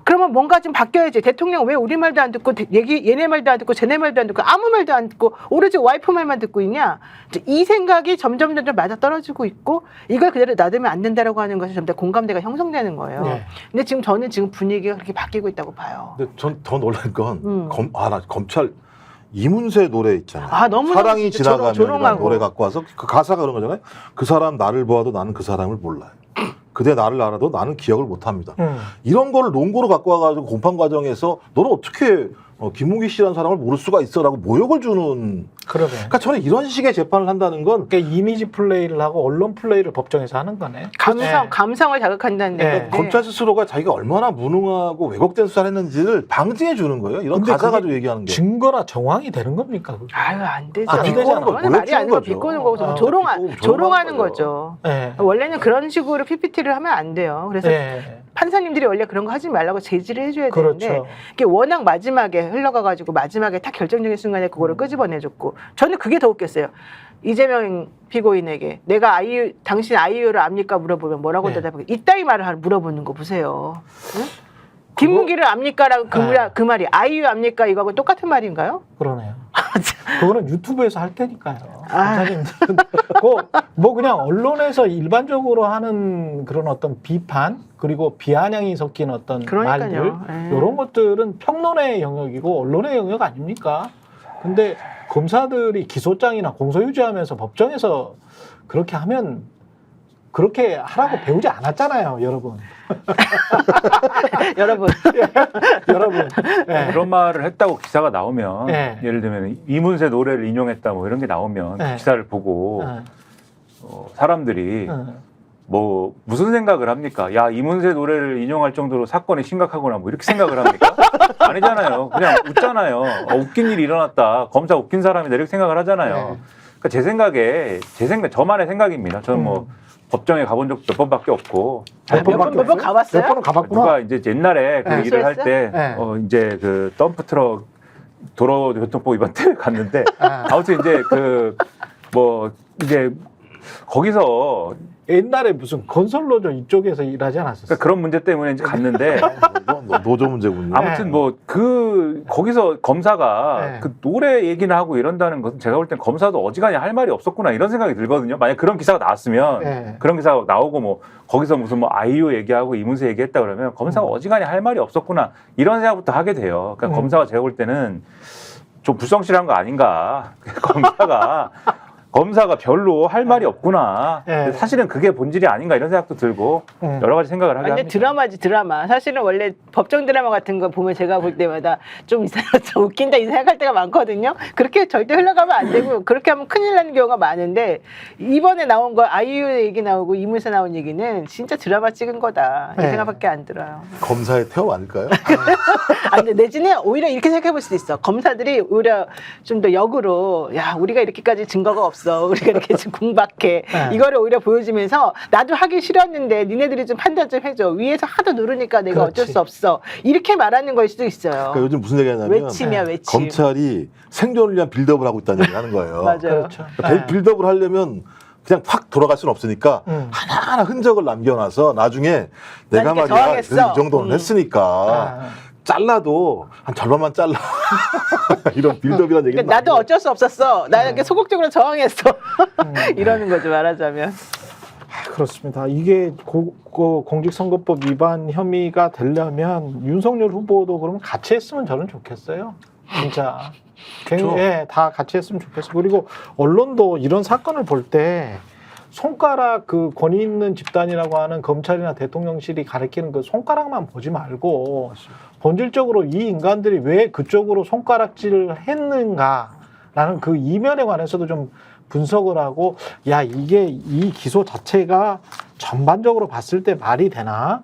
그러면 뭔가 좀 바뀌어야지. 대통령 왜 우리 말도 안 듣고 얘네 말도 안 듣고 쟤네 말도 안 듣고 아무 말도 안 듣고 오로지 와이프 말만 듣고 있냐. 이 생각이 점점 맞아 떨어지고 있고 이걸 그대로 놔두면 안 된다라고 하는 것이 점점 공감대가 형성되는 거예요. 네. 근데 저는 지금 분위기가 그렇게 바뀌고 있다고 봐요. 근데 전 더 놀란 건 나 검찰 이문세 노래 있잖아요. 아, 너무 사랑이 지나가면 조롱하고. 노래 갖고 와서 그 가사가 그런 거잖아요. 그 사람 나를 보아도 나는 그 사람을 몰라요. 그대 나를 알아도 나는 기억을 못합니다. 이런 거를 논거로 갖고 와가지고 공판 과정에서 너는 어떻게 김웅기 씨라는 사람을 모를 수가 있어라고 모욕을 주는. 그러네. 그러니까 저는 이런 식의 재판을 한다는 건 그러니까 이미지 플레이를 하고 언론 플레이를 법정에서 하는 거네. 감성을 자극한다는 네. 건데. 검찰 스스로가 자기가 얼마나 무능하고 왜곡된 수사를 했는지를 방증해 주는 거예요. 이런 근데 가사 그게 가지고 얘기하는 게. 증거나 정황이 되는 겁니까? 그게? 아유 안 되죠. 비꼬는 거, 그거는 말이 아니고 거죠. 비꼬는 거고 아, 조롱하는 거죠. 네. 원래는 그런 식으로 PPT를 하면 안 돼요. 그래서 네. 판사님들이 원래 그런 거 하지 말라고 제지를 해줘야 되는데 그렇죠. 이게 워낙 마지막에 흘러가가지고 마지막에 딱 결정적인 순간에 그거를 끄집어내줬고 저는 그게 더 웃겼어요. 이재명 피고인에게 내가 당신 아이유를 압니까 물어보면 뭐라고 네. 대답하게 이따위 말을 물어보는 거 보세요. 응? 김문기를 압니까라고 그 말이 아이유 압니까 이거하고 똑같은 말인가요? 그러네요. 그거는 유튜브에서 할 테니까요. 아. 검사님들은 뭐 그냥 언론에서 일반적으로 하는 그런 어떤 비판 그리고 비아냥이 섞인 어떤 그러니까요. 말들 이런 것들은 평론의 영역이고 언론의 영역 아닙니까? 근데 검사들이 기소장이나 공소유지하면서 법정에서 그렇게 하면 그렇게 하라고 배우지 않았잖아요, 여러분. 여러분. 여러분. 네. 그런 말을 했다고 기사가 나오면 네. 예를 들면 이문세 노래를 인용했다 뭐 이런 게 나오면 네. 기사를 보고 네. 사람들이 뭐 무슨 생각을 합니까? 야 이문세 노래를 인용할 정도로 사건이 심각하구나 뭐 이렇게 생각을 합니까? 아니잖아요. 그냥 웃잖아요. 웃긴 일이 일어났다. 검사 웃긴 사람이다 이렇게 생각을 하잖아요. 네. 그러니까 제 생각에 저만의 생각입니다. 저는 뭐 법정에 가본 적도 몇 번밖에 없고 몇 번 가봤어요? 몇 번은 가봤구나. 누가 이제 옛날에 그 네, 일을 할 때 네. 이제 그 덤프 트럭 도로교통법 위반 때문에 갔는데 아. 아무튼 이제 그 뭐 이제 거기서 옛날에 무슨 건설노조 이쪽에서 일하지 않았었어요? 그러니까 그런 문제 때문에 이제 갔는데 노조 문제군요. 아무튼 뭐 거기서 검사가 네. 그 노래 얘기나 하고 이런다는 것은 제가 볼 땐 검사도 어지간히 할 말이 없었구나 이런 생각이 들거든요. 만약 그런 기사가 나왔으면 네. 그런 기사가 나오고 뭐 거기서 무슨 뭐 아이유 얘기하고 이문세 얘기했다 그러면 검사가 어지간히 할 말이 없었구나 이런 생각부터 하게 돼요. 그러니까 검사가 제가 볼 때는 좀 불성실한 거 아닌가. 검사가 별로 할 말이 없구나. 네. 사실은 그게 본질이 아닌가 이런 생각도 들고 여러 가지 생각을 하게 근데 합니다. 드라마지 드라마. 사실은 원래 법정 드라마 같은 거 보면 제가 볼 때마다 좀 웃긴다 이 생각할 때가 많거든요. 그렇게 절대 흘러가면 안 되고 그렇게 하면 큰일 나는 경우가 많은데 이번에 나온 거 아이유 얘기 나오고 이문세 나온 얘기는 진짜 드라마 찍은 거다 이 네. 생각밖에 안 들어요. 검사의 태업 아닐까요? 아, 근데 내지는 오히려 이렇게 생각해 볼 수도 있어. 검사들이 오히려 좀 더 역으로 야 우리가 이렇게까지 증거가 없어. 우리가 이렇게 지금 궁박해. 네. 이거를 오히려 보여주면서 나도 하기 싫었는데 니네들이 좀 판단 좀 해줘. 위에서 하도 누르니까 내가 어쩔 그렇지. 수 없어. 이렇게 말하는 걸 수도 있어요. 그러니까 요즘 무슨 얘기하냐면 외침이야 외침. 검찰이 생존을 위한 빌드업을 하고 있다는 얘기를 하는 거예요. 맞아요. 그렇죠. 그러니까 빌드업을 하려면 그냥 확 돌아갈 수는 없으니까 하나하나 흔적을 남겨놔서 나중에 내가 이렇게 말이야 저항했어. 이 정도는 했으니까 잘라도 한 절반만 잘라 이런 빌드업이라는 얘기는 그러니까 나도 많이 어쩔 수 없었어. 나 이렇게 소극적으로 저항했어. 이러는 거죠 말하자면. 그렇습니다. 이게 공직선거법 위반 혐의가 되려면 윤석열 후보도 그러면 같이 했으면 저는 좋겠어요. 진짜. 예, 다 같이 했으면 좋겠어요. 그리고 언론도 이런 사건을 볼 때 손가락 그 권위 있는 집단이라고 하는 검찰이나 대통령실이 가리키는 그 손가락만 보지 말고 본질적으로 이 인간들이 왜 그쪽으로 손가락질을 했는가라는 그 이면에 관해서도 좀 분석을 하고 야 이게 이 기소 자체가 전반적으로 봤을 때 말이 되나?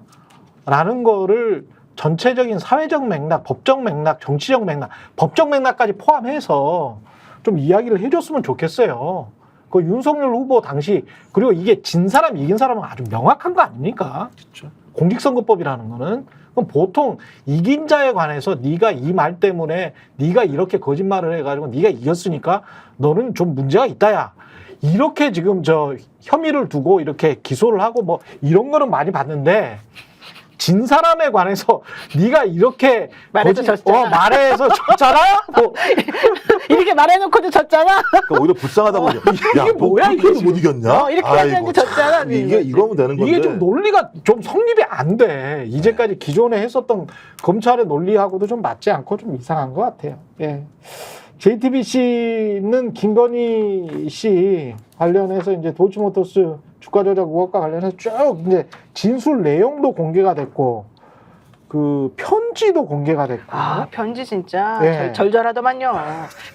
라는 거를 전체적인 사회적 맥락, 법적 맥락, 정치적 맥락, 법적 맥락까지 포함해서 좀 이야기를 해줬으면 좋겠어요. 그 윤석열 후보 당시 그리고 이게 진 사람 이긴 사람은 아주 명확한 거 아닙니까? 그렇죠. 공직선거법이라는 거는 그럼 보통 이긴 자에 관해서 네가 이 말 때문에 네가 이렇게 거짓말을 해가지고 네가 이겼으니까 너는 좀 문제가 있다야. 이렇게 지금 저 혐의를 두고 이렇게 기소를 하고 뭐 이런 거는 많이 봤는데 진 사람에 관해서 네가 이렇게 말해서 졌잖아. 말해서 졌잖아. 뭐 이렇게 말해놓고도 졌잖아. 그러니까 오히려 불쌍하다고 야, 이게 뭐야, 이게 못 이겼냐? 이렇게 하는데 졌잖아. 이게 이거면 되는 건데. 이게 좀 논리가 좀 성립이 안 돼. 이제까지 기존에 했었던 검찰의 논리하고도 좀 맞지 않고 좀 이상한 것 같아요. 예. JTBC는 김건희 씨 관련해서 이제 도이치모터스 주가 조작 의혹과 관련해서 쭉 이제 진술 내용도 공개가 됐고 그 편지도 공개가 됐고. 아, 편지 진짜 예. 절절하더만요.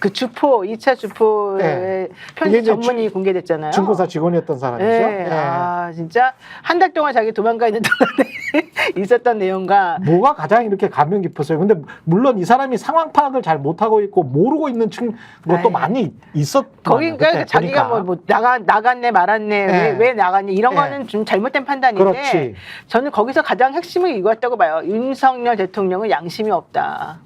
그 주포, 2차 주포의 예. 편지 이게 이제 전문이 공개됐잖아요. 증거사 직원이었던 사람이죠. 예. 예. 아, 진짜 한 달 동안 자기 도망가 있는 동안에 있었던 내용과 뭐가 가장 이렇게 감명 깊었어요. 근데 물론 이 사람이 상황 파악을 잘 못하고 있고 모르고 있는 것도 아이. 많이 있었. 거기가 자기가 뭐 나갔네 말았네 예. 왜 나갔네 이런 예. 거는 좀 잘못된 판단인데 그렇지. 저는 거기서 가장 핵심은 이거였다고 봐요. 윤석열 대통령은 양심이 없다.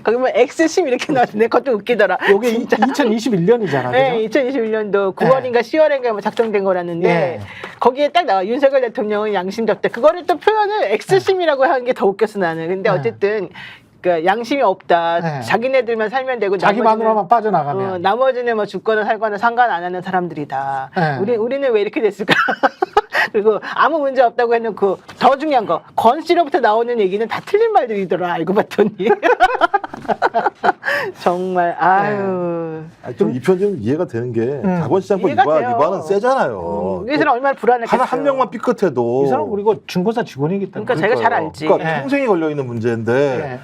거기 뭐 X심 이렇게 나왔는데 그것도 웃기더라. 이게 2021년이잖아. 네, 2021년도 9월인가 10월인가 뭐 작성된 거라는데 예. 거기에 딱 나와 윤석열 대통령은 양심이 없다. 그거를 또 표현을 X심이라고 하는 게 더 웃겼어 나는. 근데 예. 어쨌든 그 양심이 없다. 네. 자기네들만 살면 되고 자기 나머지는- 마누라만 빠져나가면. 나머지는 뭐 죽거나 살거나 상관 안 하는 사람들이다. 네. 우리는 왜 이렇게 됐을까? 그리고 아무 문제 없다고 해놓고 더 중요한 거 권 씨로부터 나오는 얘기는 다 틀린 말들이더라. 알고 봤더니 정말 아유. 좀 이 편지는 이해가 되는 게 자본시장법 이해가 돼요. 위반은 세잖아요. 이 사람 얼마나 불안했겠어요. 한 명만 삐끗해도 이 사람 그리고 증거사 직원이기 때문에. 그러니까 자기가 잘 알지. 그러니까 예. 평생이 걸려 있는 문제인데 예.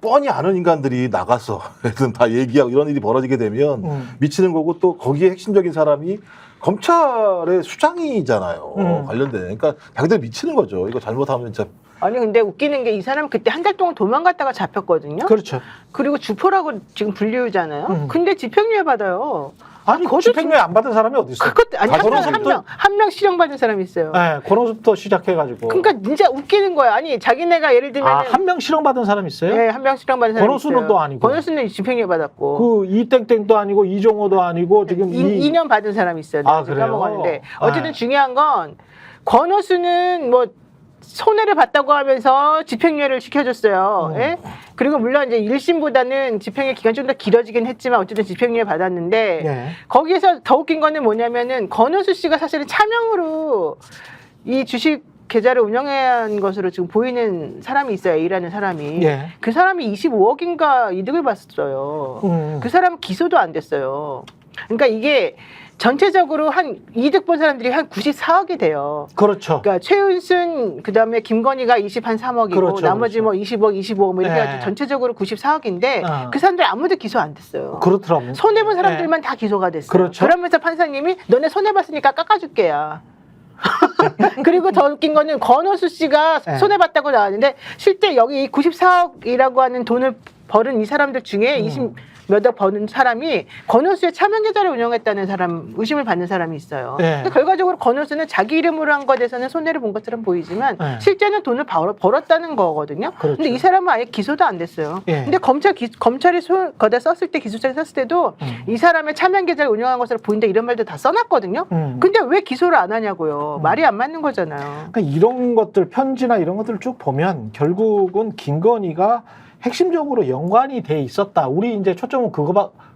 뻔히 아는 인간들이 나가서 하여튼 다 얘기하고 이런 일이 벌어지게 되면 미치는 거고 또 거기에 핵심적인 사람이 검찰의 수장이잖아요. 관련된. 그러니까 자기들 미치는 거죠. 이거 잘못하면 진짜. 아니 근데 웃기는 게 이 사람 그때 한 달 동안 도망갔다가 잡혔거든요. 그렇죠. 그리고 주포라고 지금 불리우잖아요. 근데 집행유예 받아요. 아니 거저 집행유예 안 받은 사람이 어디 있어요? 그것 아니 권오수부터- 한 명 실형 받은 사람이 있어요. 네, 권오수부터 시작해가지고. 그러니까 진짜 웃기는 거야. 아니 자기네가 예를 들면 한 명 실형 받은 사람 있어요? 네, 한 명 실형 받은 사람이 권오수는 있어요. 또 아니고. 권오수는 집행유예 받았고 그 이땡땡도 아니고 이종호도 아니고 지금 2년 받은 사람이 있어요. 내가 지금 그래요? 까먹었는데 어쨌든 네. 중요한 건 권오수는 뭐 손해를 봤다고 하면서 집행유예를 시켜줬어요. 예? 그리고 물론 이제 1심보다는 집행유예 기간이 좀 더 길어지긴 했지만 어쨌든 집행유예 받았는데 예. 거기에서 더 웃긴 거는 뭐냐면은 권오수 씨가 사실은 차명으로 이 주식 계좌를 운영한 것으로 지금 보이는 사람이 있어요. A라는 사람이. 예. 그 사람이 25억인가 이득을 봤어요. 그 사람은 기소도 안 됐어요. 그러니까 이게 전체적으로 한 이득 본 사람들이 한 94억이 돼요. 그렇죠. 그러니까 최은순 그다음에 김건희가 23억이고 그렇죠, 나머지 그렇죠. 뭐 20억, 25억 뭐 이렇게 네. 해가지고 전체적으로 94억인데 어. 그 사람들 아무도 기소 안 됐어요. 그렇더라고요. 손해 본 사람들만 다 기소가 됐어요. 그렇죠. 그러면서 판사님이 너네 손해 봤으니까 깎아줄게야. 그리고 더 웃긴 거는 권오수 씨가 네. 손해 봤다고 나왔는데 실제 여기 94억이라고 하는 돈을 벌은 이 사람들 중에 20 몇 억 버는 사람이 권오수의 차명 계좌를 운영했다는 사람 의심을 받는 사람이 있어요. 네. 근데 결과적으로 권오수는 자기 이름으로 한 것에서는 손해를 본 것처럼 보이지만 네. 실제는 돈을 벌었다는 거거든요. 그렇죠. 근데 이 사람은 아예 기소도 안 됐어요. 예. 근데 검찰이 거다 썼을 때 기소장에 썼을 때도 이 사람의 차명 계좌를 운영한 것으로 보인다 이런 말도 다 써놨거든요. 근데 왜 기소를 안 하냐고요. 말이 안 맞는 거잖아요. 그러니까 이런 것들 편지나 이런 것들을 쭉 보면 결국은 김건희가 핵심적으로 연관이 돼 있었다. 우리 이제 초점은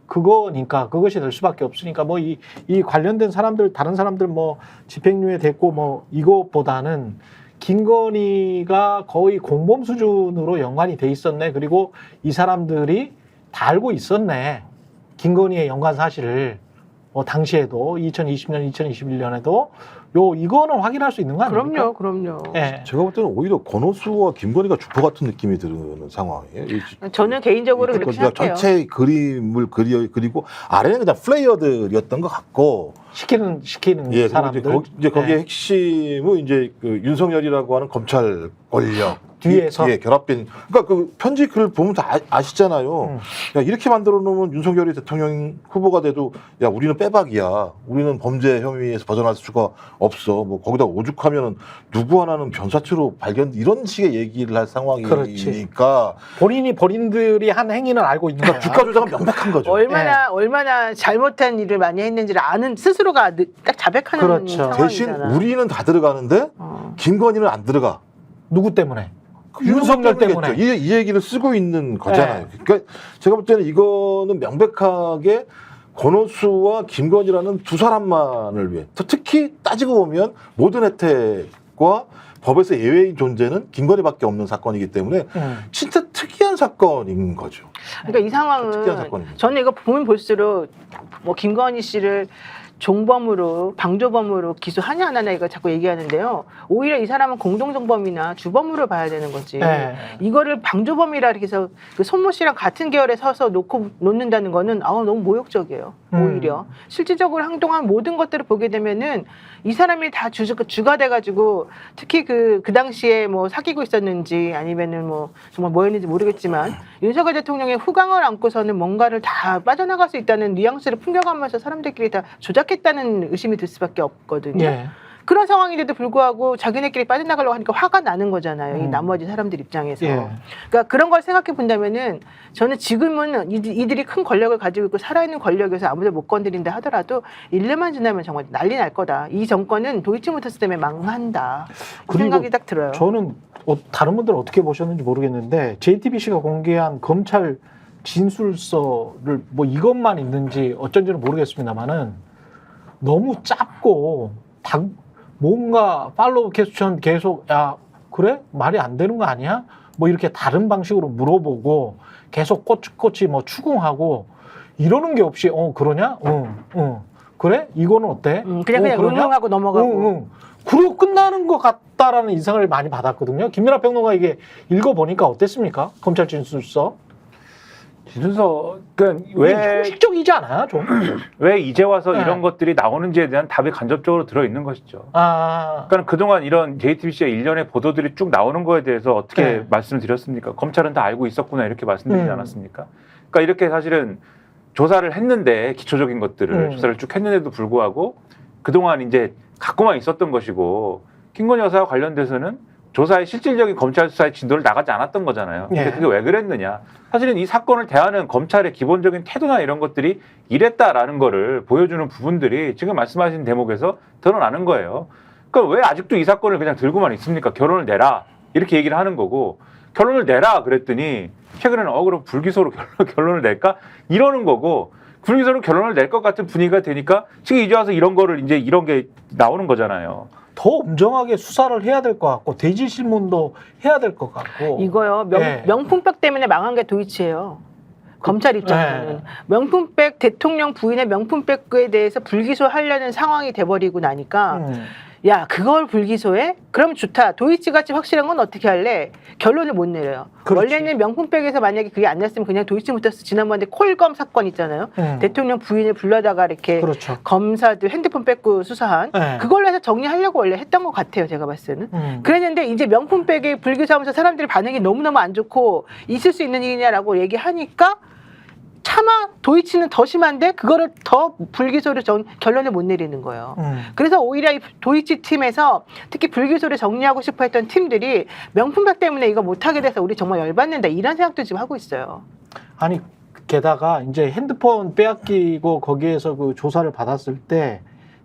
그거니까 그것이 될 수밖에 없으니까 뭐 이 관련된 사람들 다른 사람들 뭐 집행유예 됐고 뭐 이것보다는 김건희가 거의 공범 수준으로 연관이 돼 있었네. 그리고 이 사람들이 다 알고 있었네. 김건희의 연관 사실을 당시에도 2020년, 2021년에도 이거는 확인할 수 있는 거 아닙니까? 그럼요. 예. 제가 볼 때는 오히려 권오수와 김건희가 주포 같은 느낌이 드는 상황이에요. 저는 개인적으로 그렇게 그러니까 생각해요. 전체 그림을 그리고 아래는 그냥 플레이어들이었던 것 같고 시키는 예, 사람들. 그리고 이제 거기에 예. 핵심은 이제 그 윤석열이라고 하는 검찰 권력 뒤에서? 예, 결합된. 그러니까 그 편지 글 보면 다 아시잖아요. 야, 이렇게 만들어 놓으면 윤석열이 대통령 후보가 돼도 야, 우리는 빼박이야. 우리는 범죄 혐의에서 벗어날 수가 없어. 뭐 거기다 오죽하면은 누구 하나는 변사체로 발견 이런 식의 얘기를 할 상황이니까 본인들이 한 행위는 알고 있는 거야. 주가 조작은 명백한 거죠. 얼마나 잘못한 일을 많이 했는지를 아는 스스로가 딱 자백하는 그렇죠. 상황이잖아. 대신 우리는 다 들어가는데 김건희는 안 들어가. 누구 때문에? 윤석열 때문에. 이 얘기를 쓰고 있는 거잖아요. 그러니까 제가 볼 때는 이거는 명백하게 권오수와 김건희라는 두 사람만을 위해 특히 따지고 보면 모든 혜택과 법에서 예외인 존재는 김건희밖에 없는 사건이기 때문에 진짜 특이한 사건인 거죠. 그러니까 이 상황은 특이한 사건입니다. 저는 이거 보면 볼수록 뭐 김건희 씨를 종범으로 방조범으로 기소하냐 안 하냐 이거 자꾸 얘기하는데요. 오히려 이 사람은 공동정범이나 주범으로 봐야 되는 거지. 네. 이거를 방조범이라 이렇게 해서 그 손모 씨랑 같은 계열에 서서 놓는다는 거는 너무 모욕적이에요. 오히려 실질적으로 한동안 모든 것들을 보게 되면은 이 사람이 다 주가 돼가지고 특히 그 당시에 뭐 사귀고 있었는지 아니면은 뭐 정말 뭐였는지 모르겠지만 윤석열 대통령의 후광을 안고서는 뭔가를 다 빠져나갈 수 있다는 뉘앙스를 풍겨가면서 사람들끼리 다 조작했다는 의심이 들 수밖에 없거든요. 예. 그런 상황인데도 불구하고 자기네끼리 빠져나가려고 하니까 화가 나는 거잖아요. 이 나머지 사람들 입장에서. 예. 그러니까 그런 걸 생각해 본다면은 저는 지금은 이들이 큰 권력을 가지고 있고 살아있는 권력에서 아무도 못 건드린다 하더라도 1년만 지나면 정말 난리 날 거다. 이 정권은 도이치모터스 때문에 망한다. 그 생각이 딱 들어요. 저는 다른 분들은 어떻게 보셨는지 모르겠는데 JTBC가 공개한 검찰 진술서를 뭐 이것만 있는지 어쩐지는 모르겠습니다만은 너무 짧고 뭔가 팔로우 퀘스천 계속 야 그래? 말이 안 되는 거 아니야? 뭐 이렇게 다른 방식으로 물어보고 계속 꼬치꼬치 뭐 추궁하고 이러는 게 없이 그러냐? 그래? 이거는 어때? 그냥 응응하고 넘어가고. 그리고 끝나는 것 같다라는 인상을 많이 받았거든요. 김민하 평론가 이게 읽어보니까 어땠습니까? 검찰 진술서. 진술서 그러니까 왜 형식적이지 않아요, 좀? 왜 이제 와서 네. 이런 것들이 나오는지에 대한 답이 간접적으로 들어 있는 것이죠. 아, 그러니까 그동안 이런 JTBC의 일련의 보도들이 쭉 나오는 거에 대해서 어떻게 네. 말씀을 드렸습니까? 검찰은 다 알고 있었구나 이렇게 말씀드리지 않았습니까? 그러니까 이렇게 사실은 조사를 했는데 기초적인 것들을 조사를 쭉 했는데도 불구하고 그동안 이제 갖고만 있었던 것이고 김건희 여사와 관련돼서는 조사의 실질적인 검찰 수사의 진도를 나가지 않았던 거잖아요. 근데 예. 그게 왜 그랬느냐? 사실은 이 사건을 대하는 검찰의 기본적인 태도나 이런 것들이 이랬다라는 거를 보여주는 부분들이 지금 말씀하신 대목에서 드러나는 거예요. 그러니까 왜 아직도 이 사건을 그냥 들고만 있습니까? 결론을 내라 이렇게 얘기를 하는 거고 결론을 내라 그랬더니 최근에는 그럼 불기소로 결론을 낼까? 이러는 거고 불기소로 결론을 낼 것 같은 분위기가 되니까 지금 이제 와서 이런 거를 이제 이런 게 나오는 거잖아요. 더 엄정하게 수사를 해야 될 것 같고 대질신문도 해야 될 것 같고 이거요. 네. 명품백 때문에 망한 게 도이치예요. 검찰 입장에서는. 네. 명품백, 대통령 부인의 명품백에 대해서 불기소하려는 상황이 돼버리고 나니까 야 그걸 불기소해? 그럼 좋다. 도이치같이 확실한 건 어떻게 할래? 결론을 못 내려요. 그렇지. 원래는 명품백에서 만약에 그게 안 났으면 그냥 도이치모터스 지난번에 콜검 사건 있잖아요. 대통령 부인을 불러다가 이렇게 그렇죠. 검사들 핸드폰 뺏고 수사한 네. 그걸로 해서 정리하려고 원래 했던 것 같아요. 제가 봤을 때는. 그랬는데 이제 명품백에 불기소하면서 사람들이 반응이 너무너무 안 좋고 있을 수 있는 일이냐라고 얘기하니까 차마 도이치는 더 심한데 그거를 더 불기소를 결론을 못 내리는 거예요. 그래서 오히려 이 도이치 팀에서 특히 불기소를 정리하고 싶어 했던 팀들이 명품백 때문에 이거 못하게 돼서 우리 정말 열받는다 이런 생각도 지금 하고 있어요. 아니 게다가 이제 핸드폰 빼앗기고 거기에서 그 조사를 받았을 때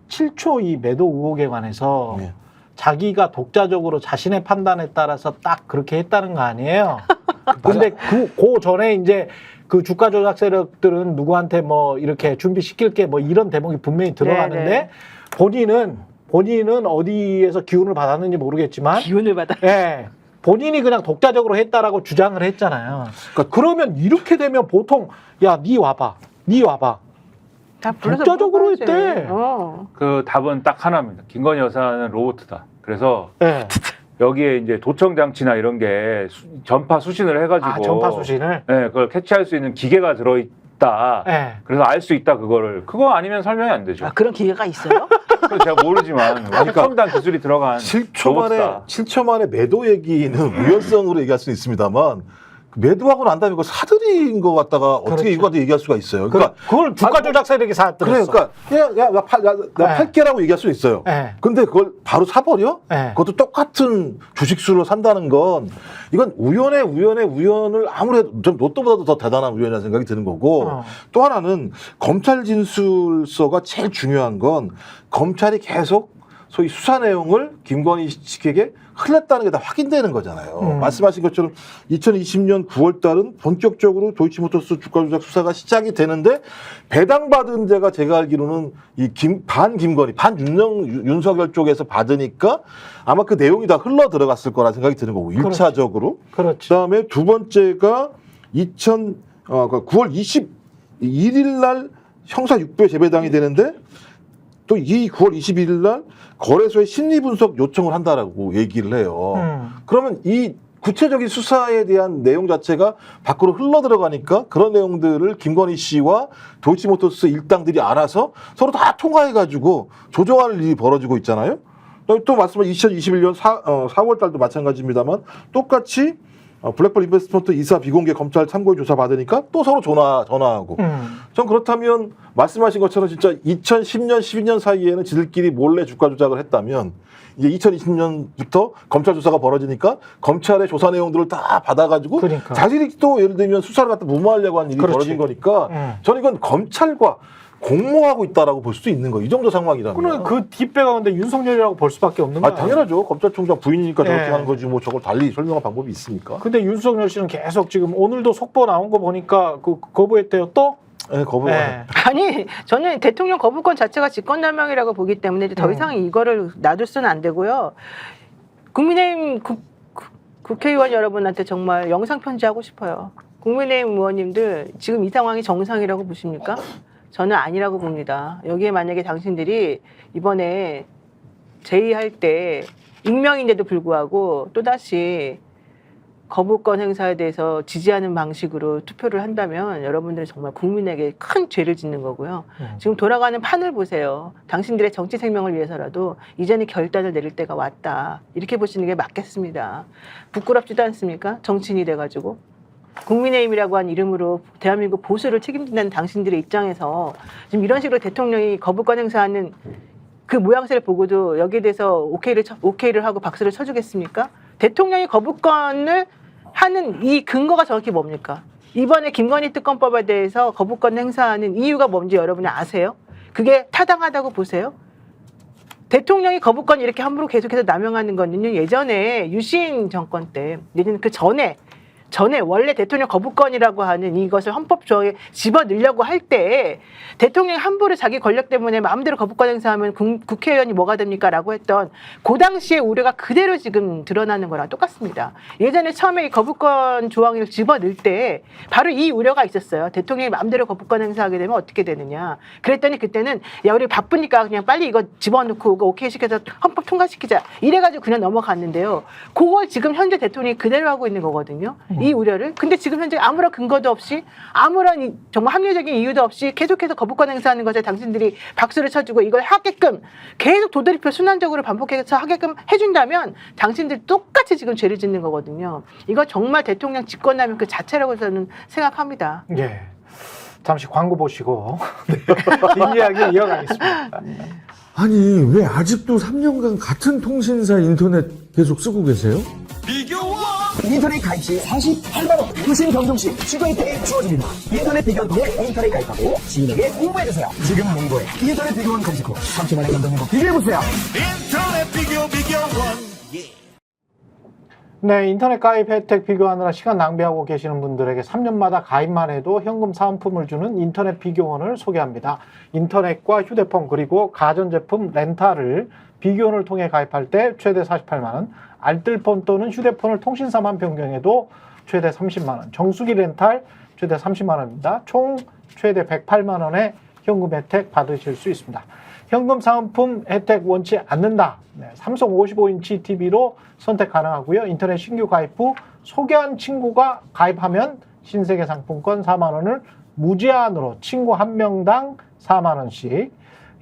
7초 이 매도 의혹에 관해서 네. 자기가 독자적으로 자신의 판단에 따라서 딱 그렇게 했다는 거 아니에요? 근데 그 전에 이제 그 주가 조작 세력들은 누구한테 뭐 이렇게 준비시킬 게 뭐 이런 대목이 분명히 들어가는데 네네. 본인은 어디에서 기운을 받았는지 모르겠지만 기운을 받아. 예. 본인이 그냥 독자적으로 했다라고 주장을 했잖아요. 그러면 이렇게 되면 보통 야, 니 와봐. 다 불러서 독자적으로 물어봐야지. 했대. 그 답은 딱 하나입니다. 김건희 여사는 로봇이다. 그래서 예. 여기에 이제 도청 장치나 이런 게 전파 수신을 해가지고 전파 수신을. 네, 그걸 캐치할 수 있는 기계가 들어있다. 예. 그래서 알 수 있다 그거를 그거 아니면 설명이 안 되죠. 그런 기회가 있어요? 정확히 제가 모르지만 첨단 기술이 들어간 7초 만에 매도 얘기는 우연성으로 얘기할 수 있습니다만 매도하고 난 다음에 그걸 사들인 것 같다가 어떻게 그렇죠. 이거 얘기할 수가 있어요. 그러니까 그걸 주가 조작 세력이 사들였어. 그러니까 나 팔게라고 얘기할 수 있어요. 네. 근데 그걸 바로 사버려? 네. 그것도 똑같은 주식수로 산다는 건 이건 우연을 아무래도 좀 로또보다도 더 대단한 우연이라는 생각이 드는 거고 또 하나는 검찰 진술서가 제일 중요한 건 검찰이 계속 소위 수사 내용을 김건희 측에게 흘렸다는 게 다 확인되는 거잖아요. 말씀하신 것처럼 2020년 9월 달은 본격적으로 도이치모터스 주가 조작 수사가 시작이 되는데 배당받은 데가 제가 알기로는 이 김건희, 윤석열 쪽에서 받으니까 아마 그 내용이 다 흘러 들어갔을 거라 생각이 드는 거고, 1차적으로. 그렇지. 그다음에 두 번째가 9월 21일 날 형사 6배 재배당이 되는데 또 이 9월 21일 날 거래소에 심리 분석 요청을 한다라고 얘기를 해요. 그러면 이 구체적인 수사에 대한 내용 자체가 밖으로 흘러 들어가니까 그런 내용들을 김건희 씨와 도이치모터스 일당들이 알아서 서로 다 통화해가지고 조정하는 일이 벌어지고 있잖아요. 또 말씀하신 2021년 4월 달도 마찬가지입니다만 똑같이 블랙볼 인베스트먼트 이사 비공개 검찰 참고인 조사 받으니까 또 서로 전화하고. 전 그렇다면 말씀하신 것처럼 진짜 2010년, 12년 사이에는 지들끼리 몰래 주가 조작을 했다면 이제 2020년부터 검찰 조사가 벌어지니까 검찰의 조사 내용들을 다 받아가지고 그러니까. 자신이 또 예를 들면 수사를 갖다 무마하려고 하는 일이 그렇지. 벌어진 거니까 저는 이건 검찰과 공모하고 있다라고 볼 수도 있는 거예요. 이 정도 상황이라면. 그럼 그 뒷배가 근데 윤석열이라고 볼 수밖에 없는 거야. 당연하죠. 검찰총장 부인이니까 저렇게 예. 하는 거지 뭐 저걸 달리 설명할 방법이 있습니까? 근데 윤석열 씨는 계속 지금 오늘도 속보 나온 거 보니까 그 거부했대요. 또? 네, 거부가. 네. 아니 저는 대통령 거부권 자체가 직권남용이라고 보기 때문에 이제 더 이상 이거를 놔둘 수는 안 되고요. 국민의힘 국회의원 여러분한테 정말 영상 편지하고 싶어요. 국민의힘 의원님들 지금 이 상황이 정상이라고 보십니까? 저는 아니라고 봅니다. 여기에 만약에 당신들이 이번에 제의할 때 익명인데도 불구하고 또다시 거부권 행사에 대해서 지지하는 방식으로 투표를 한다면 여러분들은 정말 국민에게 큰 죄를 짓는 거고요. 지금 돌아가는 판을 보세요. 당신들의 정치 생명을 위해서라도 이제는 결단을 내릴 때가 왔다. 이렇게 보시는 게 맞겠습니다. 부끄럽지도 않습니까? 정치인이 돼가지고. 국민의힘이라고 한 이름으로 대한민국 보수를 책임진다는 당신들의 입장에서 지금 이런 식으로 대통령이 거부권 행사하는 그 모양새를 보고도 여기에 대해서 오케이를 하고 박수를 쳐주겠습니까? 대통령이 거부권을 하는 이 근거가 정확히 뭡니까? 이번에 김건희 특검법에 대해서 거부권 행사하는 이유가 뭔지 여러분이 아세요? 그게 타당하다고 보세요? 대통령이 거부권 이렇게 함부로 계속해서 남용하는 거는요, 예전에 유신 정권 때, 예전에 그 전에 원래 대통령 거부권이라고 하는 이것을 헌법 조항에 집어넣으려고 할 때 대통령이 함부로 자기 권력 때문에 마음대로 거부권 행사하면 국회의원이 뭐가 됩니까? 라고 했던 그 당시의 우려가 그대로 지금 드러나는 거랑 똑같습니다. 예전에 처음에 이 거부권 조항을 집어넣을 때 바로 이 우려가 있었어요. 대통령이 마음대로 거부권 행사하게 되면 어떻게 되느냐. 그랬더니 그때는 야 우리 바쁘니까 그냥 빨리 이거 집어넣고 오케이 시켜서 헌법 통과시키자. 이래가지고 그냥 넘어갔는데요. 그걸 지금 현재 대통령이 그대로 하고 있는 거거든요. 이 우려를. 근데 지금 현재 아무런 근거도 없이 아무런 정말 합리적인 이유도 없이 계속해서 거부권 행사하는 것에 당신들이 박수를 쳐주고 이걸 하게끔 계속 도돌이표 순환적으로 반복해서 하게끔 해준다면 당신들이 똑같이 지금 죄를 짓는 거거든요. 이거 정말 대통령 직권남용 그 자체라고 저는 생각합니다. 예. 잠시 광고 보시고 뒷이야기 이어가겠습니다. 아니 왜 아직도 3년간 같은 통신사 인터넷 계속 쓰고 계세요? 인터넷 가입 시 48만원 무신 경종 시 추가 혜택이 주어집니다. 인터넷 비교원 통해 인터넷 가입하고 시민에게 홍보해주세요. 지금 문고에 인터넷 비교원 검색 후 3초만에 감동행복 비교해보세요. 인터넷 비교원. 네, 인터넷 가입 혜택 비교하느라 시간 낭비하고 계시는 분들에게 3년마다 가입만 해도 현금 사은품을 주는 인터넷 비교원을 소개합니다. 인터넷과 휴대폰 그리고 가전제품 렌탈을 비교원을 통해 가입할 때 최대 48만 원, 알뜰폰 또는 휴대폰을 통신사만 변경해도 최대 30만 원, 정수기 렌탈 최대 30만 원입니다. 총 최대 108만 원의 현금 혜택 받으실 수 있습니다. 현금 사은품 혜택 원치 않는다. 네, 삼성 55인치 TV로 선택 가능하고요. 인터넷 신규 가입 후 소개한 친구가 가입하면 신세계 상품권 4만 원을 무제한으로 친구 한 명당 4만 원씩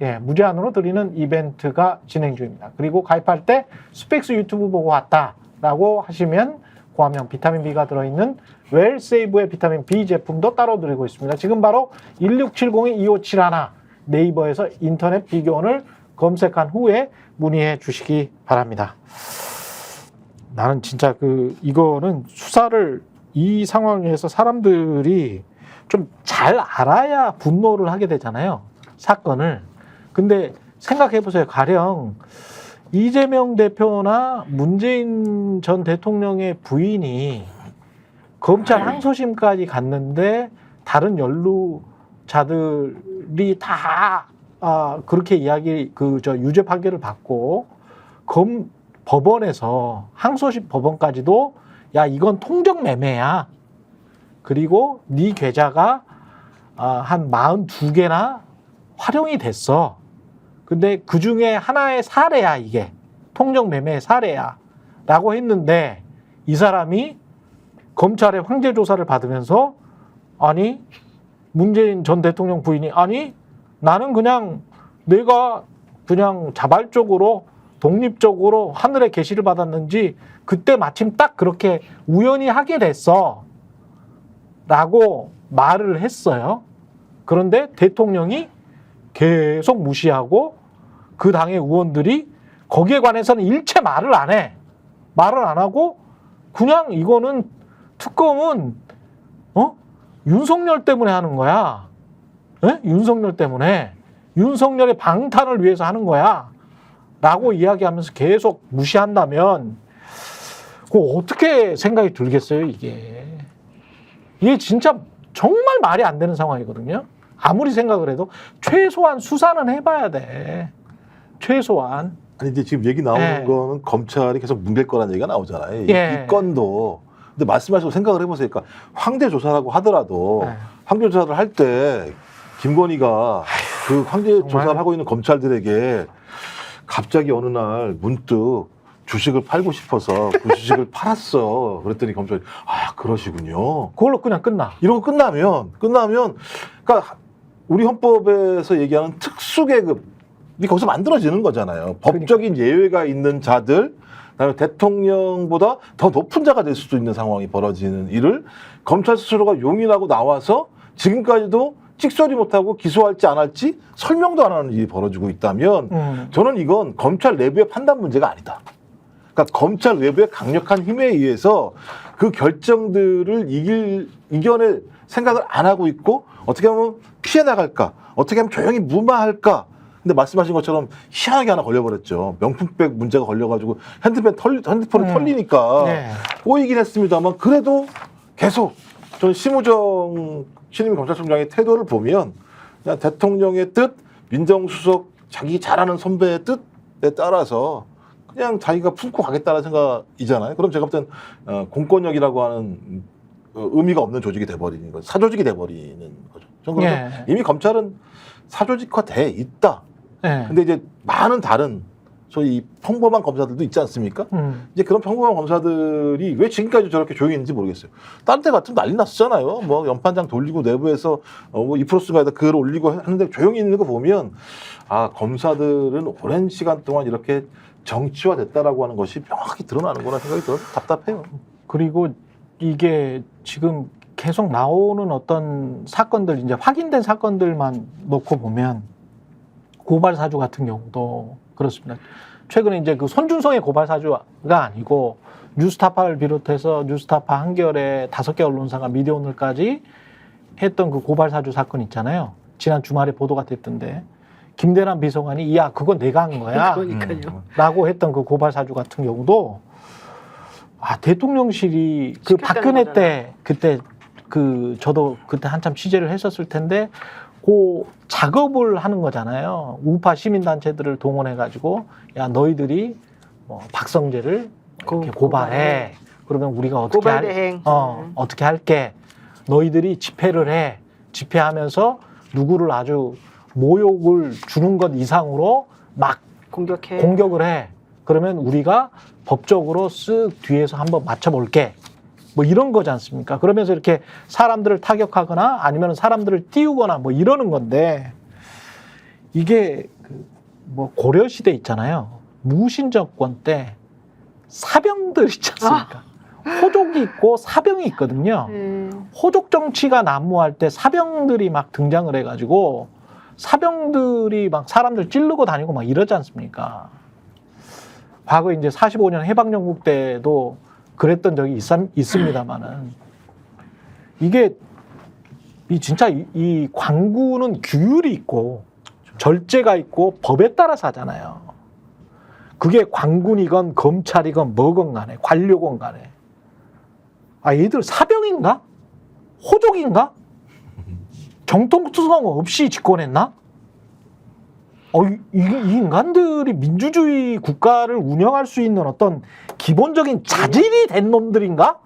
예, 무제한으로 드리는 이벤트가 진행 중입니다. 그리고 가입할 때 스펙스 유튜브 보고 왔다라고 하시면 고함량 비타민 B가 들어있는 웰세이브의 비타민 B 제품도 따로 드리고 있습니다. 지금 바로 1670-2571 네이버에서 인터넷 비교원을 검색한 후에 문의해 주시기 바랍니다. 나는 진짜 이거는 수사를 이 상황에서 사람들이 좀 잘 알아야 분노를 하게 되잖아요. 사건을. 근데 생각해 보세요. 가령 이재명 대표나 문재인 전 대통령의 부인이 검찰 항소심까지 갔는데 다른 연루자들이 다 그렇게 유죄 판결을 받고 법원에서 항소심 법원까지도 야 이건 통정 매매야. 그리고 네 계좌가 한 42개나 활용이 됐어. 근데 그 중에 하나의 사례야, 이게. 통정 매매의 사례야. 라고 했는데, 이 사람이 검찰의 황제 조사를 받으면서, 아니, 문재인 전 대통령 부인이, 아니, 나는 내가 자발적으로, 독립적으로 하늘의 계시를 받았는지, 그때 마침 딱 그렇게 우연히 하게 됐어. 라고 말을 했어요. 그런데 대통령이 계속 무시하고 그 당의 의원들이 거기에 관해서는 일체 말을 안 해. 말을 안 하고 그냥 이거는 특검은 윤석열 때문에 하는 거야. 에? 윤석열 때문에. 윤석열의 방탄을 위해서 하는 거야. 라고 이야기하면서 계속 무시한다면 어떻게 생각이 들겠어요, 이게. 이게 진짜 정말 말이 안 되는 상황이거든요. 아무리 생각을 해도 최소한 수사는 해봐야 돼. 최소한. 아니 이제 지금 얘기 나오는 예. 거는 검찰이 계속 뭉갤 거라는 얘기가 나오잖아요. 예. 이 건도. 근데 말씀하시고 생각을 해보세요. 그러니까 황제 조사라고 하더라도 예. 황제 조사를 할 때 김건희가 그 황제 정말. 조사를 하고 있는 검찰들에게 갑자기 어느 날 문득 주식을 팔고 싶어서 그 주식을 팔았어. 그랬더니 검찰이 그러시군요. 그걸로 그냥 끝나. 이러고 끝나면 그러니까 우리 헌법에서 얘기하는 특수계급이 거기서 만들어지는 거잖아요. 법적인 예외가 있는 자들, 그다음에 대통령보다 더 높은 자가 될 수도 있는 상황이 벌어지는 일을 검찰 스스로가 용인하고 나와서 지금까지도 찍소리 못하고 기소할지 안 할지 설명도 안 하는 일이 벌어지고 있다면 저는 이건 검찰 내부의 판단 문제가 아니다. 그러니까 검찰 외부의 강력한 힘에 의해서 그 결정들을 이겨낼 생각을 안 하고 있고 어떻게 하면 피해 나갈까? 어떻게 하면 조용히 무마할까? 근데 말씀하신 것처럼 희한하게 하나 걸려버렸죠. 명품백 문제가 걸려가지고 핸드폰을 털리니까 네. 꼬이긴 했습니다만 그래도 계속 저는 심우정 신임 검찰총장의 태도를 보면 그냥 대통령의 뜻, 민정수석 자기 잘하는 선배의 뜻에 따라서 그냥 자기가 품고 가겠다는 생각이잖아요. 그럼 제가 볼 땐 공권력이라고 하는 의미가 없는 조직이 돼버리는 거죠. 사조직이 돼버리는 거죠. 저는 그래서 예. 이미 검찰은 사조직화돼 있다. 예. 근데 이제 많은 다른 소위 평범한 검사들도 있지 않습니까? 이제 그런 평범한 검사들이 왜 지금까지 저렇게 조용히 있는지 모르겠어요. 다른 때 같으면 난리 났었잖아요. 뭐 연판장 돌리고 내부에서 뭐 2%수가에다 글 올리고 하는데 조용히 있는 거 보면 검사들은 오랜 시간 동안 이렇게 정치화됐다라고 하는 것이 명확히 드러나는 거라 생각이 들어서 답답해요. 그리고 이게 지금 계속 나오는 어떤 사건들, 이제 확인된 사건들만 놓고 보면 고발 사주 같은 경우도 그렇습니다. 최근에 이제 그 손준성의 고발 사주가 아니고 뉴스타파를 비롯해서 뉴스타파 한겨레 5개 언론사가 미디어오늘까지 했던 그 고발 사주 사건 있잖아요. 지난 주말에 보도가 됐던데 김대남 비서관이 야 그건 내가 한 거야 그러니까요. 라고 했던 그 고발 사주 같은 경우도 대통령실이 그 시켰다는 박근혜 거잖아. 때 그때 저도 그때 한참 취재를 했었을 텐데 그 작업을 하는 거잖아요. 우파 시민단체들을 동원해가지고 야 너희들이 박성재를 이렇게 고발해. 그러면 우리가 어떻게 고발대행. 어떻게 할게. 너희들이 집회를 해. 집회하면서 누구를 아주 모욕을 주는 것 이상으로 막 공격을 해. 그러면 우리가 법적으로 쓱 뒤에서 한번 맞춰볼게. 뭐 이런 거지 않습니까? 그러면서 이렇게 사람들을 타격하거나 아니면 사람들을 띄우거나 뭐 이러는 건데 이게 뭐 고려 시대 있잖아요. 무신 정권 때 사병들 있지 않습니까? 호족이 있고 사병이 있거든요. 호족 정치가 난무할 때 사병들이 막 등장을 해가지고 사병들이 막 사람들 찌르고 다니고 막 이러지 않습니까? 과거 이제 45년 해방정국 때도 그랬던 적이 있습니다만은 이게 진짜 이 관군은 규율이 있고 절제가 있고 법에 따라서 하잖아요. 그게 관군이건 검찰이건 뭐건 간에 관료건 간에 얘들 사병인가? 호족인가? 정통수성 없이 집권했나? 이 인간들이 민주주의 국가를 운영할 수 있는 어떤 기본적인 자질이 된 놈들인가?